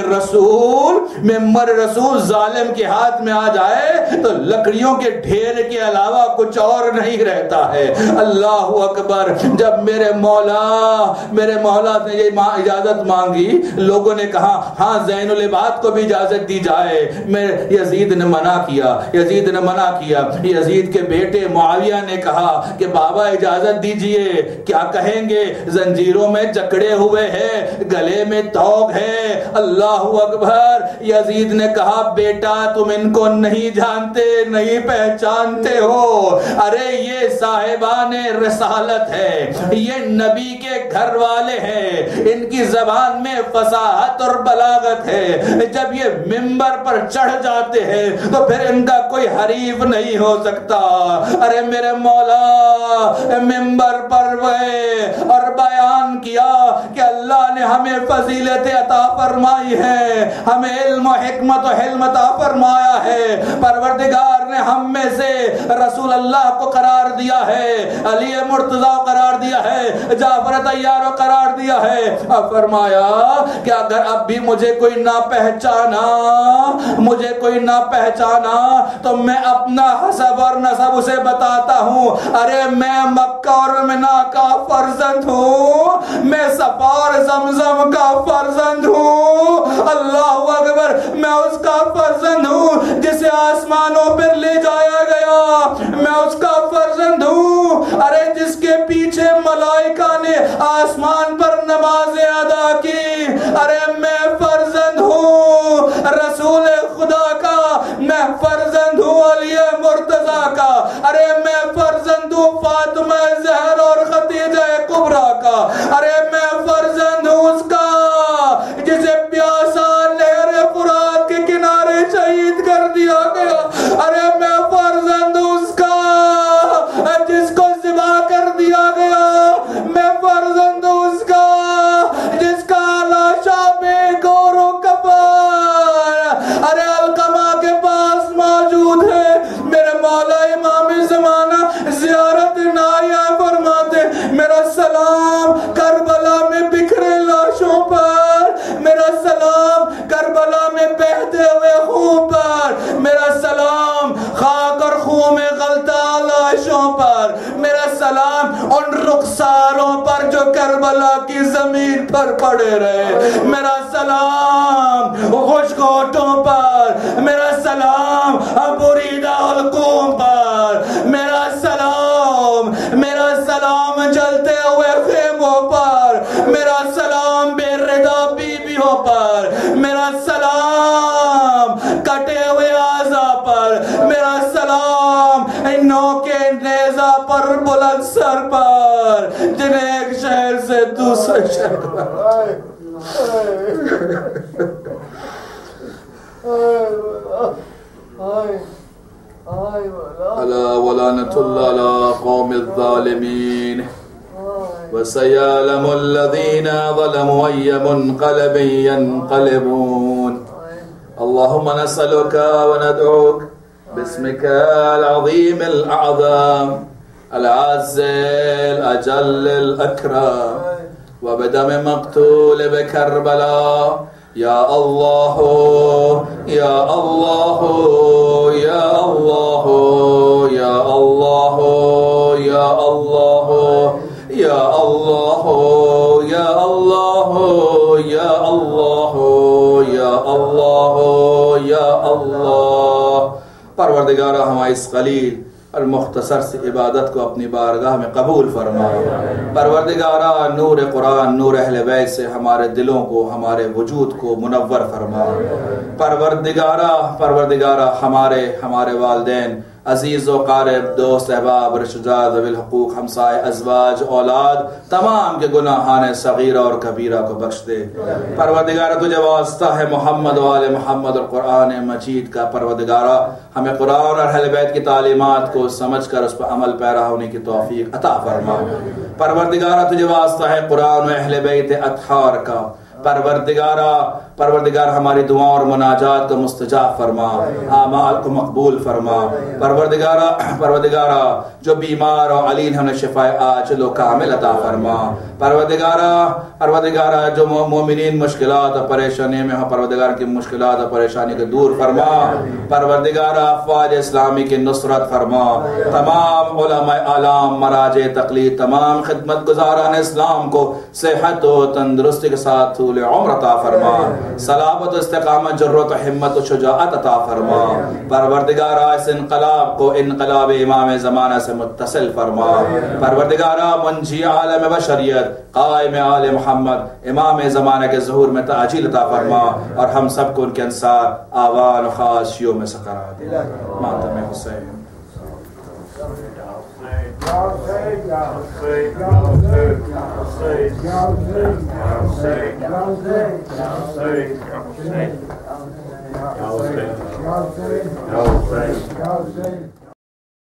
رسول ظالم کے ہاتھ میں آ جائے تو لکڑیوں کے ڈھیر کے علاوہ کچھ اور نہیں رہتا ہے۔ اللہ اکبر۔ جب میرے مولا نے یہ اجازت مانگی، لوگوں نے کہا ہاں زین العباد کو بھی اجازت دی جائے، یزید نے منع کیا۔ یزید کے بیٹے معاویہ نے کہا کہ بابا اجازت دیجئے، کیا کہیں گے، زنجیروں میں جکڑے ہوئے ہیں، گلے میں توق ہے۔ اللہ اکبر۔ یزید نے کہا بیٹا تم ان کو نہیں جانتے، نہیں پہچانتے ہو، ارے یہ صاحبان رسالت ہے، یہ نبی کے گھر والے ہیں، ان کی زبان میں فصاحت اور بلاغت ہے، جب یہ ممبر پر چڑھ جاتے ہیں تو پھر ان کا کوئی حریف نہیں ہو سکتا۔ ارے میرے مولا ممبر پر گئے اور بیان کیا کہ اللہ نے ہمیں فضیلت عطا فرمائی ہے، ہمیں علم و حکمت و حلم عطا فرمایا ہے، پروردگار نے ہم میں سے رسول اللہ کو قرار دیا ہے، علی مرتضی قرار دیا ہے، جعفر طیار قرار دیا ہے۔ فرمایا کہ اگر اب بھی مجھے کوئی نہ پہچانا تو میں اپنا حسب اور نسب اسے بتاتا ہوں۔ ارے میں مکہ اور منا کا فرزند ہوں، میں صفا اور زمزم کا فرزند ہوں۔ اللہ اکبر۔ میں اس کا فرزند ہوں جسے آسمانوں پر لے جایا گیا، میں اس کا فرزند ہوں ارے جس کے پیچھے ملائکہ نے آسمان پر نمازیں ادا کی۔ ارے میں فرزند ہوں رسول خدا کا، میں فرزند ہوں علی مرتضی کا، ارے میں فرزند ہوں فاطمہ زہرا اور خدیجہ کبریٰ کا، ارے میں فرزند ہوں اس کا جسے پیاسا نہر فرات کے کنارے شہید کر دیا گیا، ارے میں فرزند ہوں اس کا جس کو ذبح کر دیا گیا، میں فرزند ہوں اس کا جس کا لاشا بے گور و کفار ارے القمہ کے پاس موجود ہے۔ میرے مولا امام زمانہ زیارت نایہ فرماتے، میرا سلام کربلا میں بکھرے لاشوں پر، میرا سلام کربلا میں بہتے ہوئے خون پر، میرا سلام خاک اور خون میں غلطہ لاشوں پر، میرا سلام ان رخساروں پر جو کربلا کی زمین پر پڑے رہے، میرا سلام خشک ہونٹوں پر، میرا سلام بریدہ حلقوں پر، میرا سلام جلتے ہوئے خیموں پر، میرا سلام بے ردا بیویوں پر، میرا سلام کٹے سر پر جنہیں ایک شہر سے دوسرے شہر الا ولعنة الله على قوم الظالمين وسيعلم الذين ظلموا أي منقلب ينقلبون. اللهم نسألك وندعوك باسمك العظيم الأعظم العز الأجل الأكرم وبدم مقتول بكربلاء يا الله يا الله يا الله يا الله يا الله يا الله يا الله يا الله يا الله يا الله. پروردگارہ ہمارے اس قلیل اور مختصر سی عبادت کو اپنی بارگاہ میں قبول فرما. پروردگارہ نور قرآن نور اہل بیت سے ہمارے دلوں کو ہمارے وجود کو منور فرما. پروردگارہ ہمارے والدین عزیز و قارب دوست احباب رشتہ دار ذوی الحقوق ہمسائے ازواج اولاد تمام کے گناہان صغیرہ اور کبیرہ کو بخش دے. پروردگارہ تجھے واسطہ ہے محمد و آل محمد اور قرآن مجید کا. پروردگارہ ہمیں قرآن اور اہل بیت کی تعلیمات کو سمجھ کر اس پر عمل پیرا ہونے کی توفیق عطا فرما. پروردگارہ تجھے واسطہ ہے قرآن و اہل بیت اطہار کا. پروردگار ہماری دعاؤں اور مناجات کو مستجاب فرما، اعمال کو مقبول فرما. پروردگارہ جو بیمار اور علین ہمیں شفاء عاجل و کامل عطا فرما. پروردگارہ جو مومنین مشکلات اور پریشانی میں ہوں پروردگار کی مشکلات اور پریشانی کو دور فرما. پروردگارہ افواج اسلامی کی نصرت فرما. تمام علماء اعلام مراجع تقلید تمام خدمت گزاران اسلام کو صحت و تندرستی کے ساتھ طول عمر عطا فرما. صلابت و استقامت جرت و ہمت و شجاعت عطا فرما. پروردگارہ اس انقلاب کو انقلاب امام زمانہ سے متصل فرما. پروردگارہ منجی عالم بشریت قائم آل محمد امام زمانہ کے ظہور میں تعجیل عطا فرما اور ہم سب کو ان کے انصار آوان و خاشیوں میں سے قرار دے. ماتم حسین Hussein.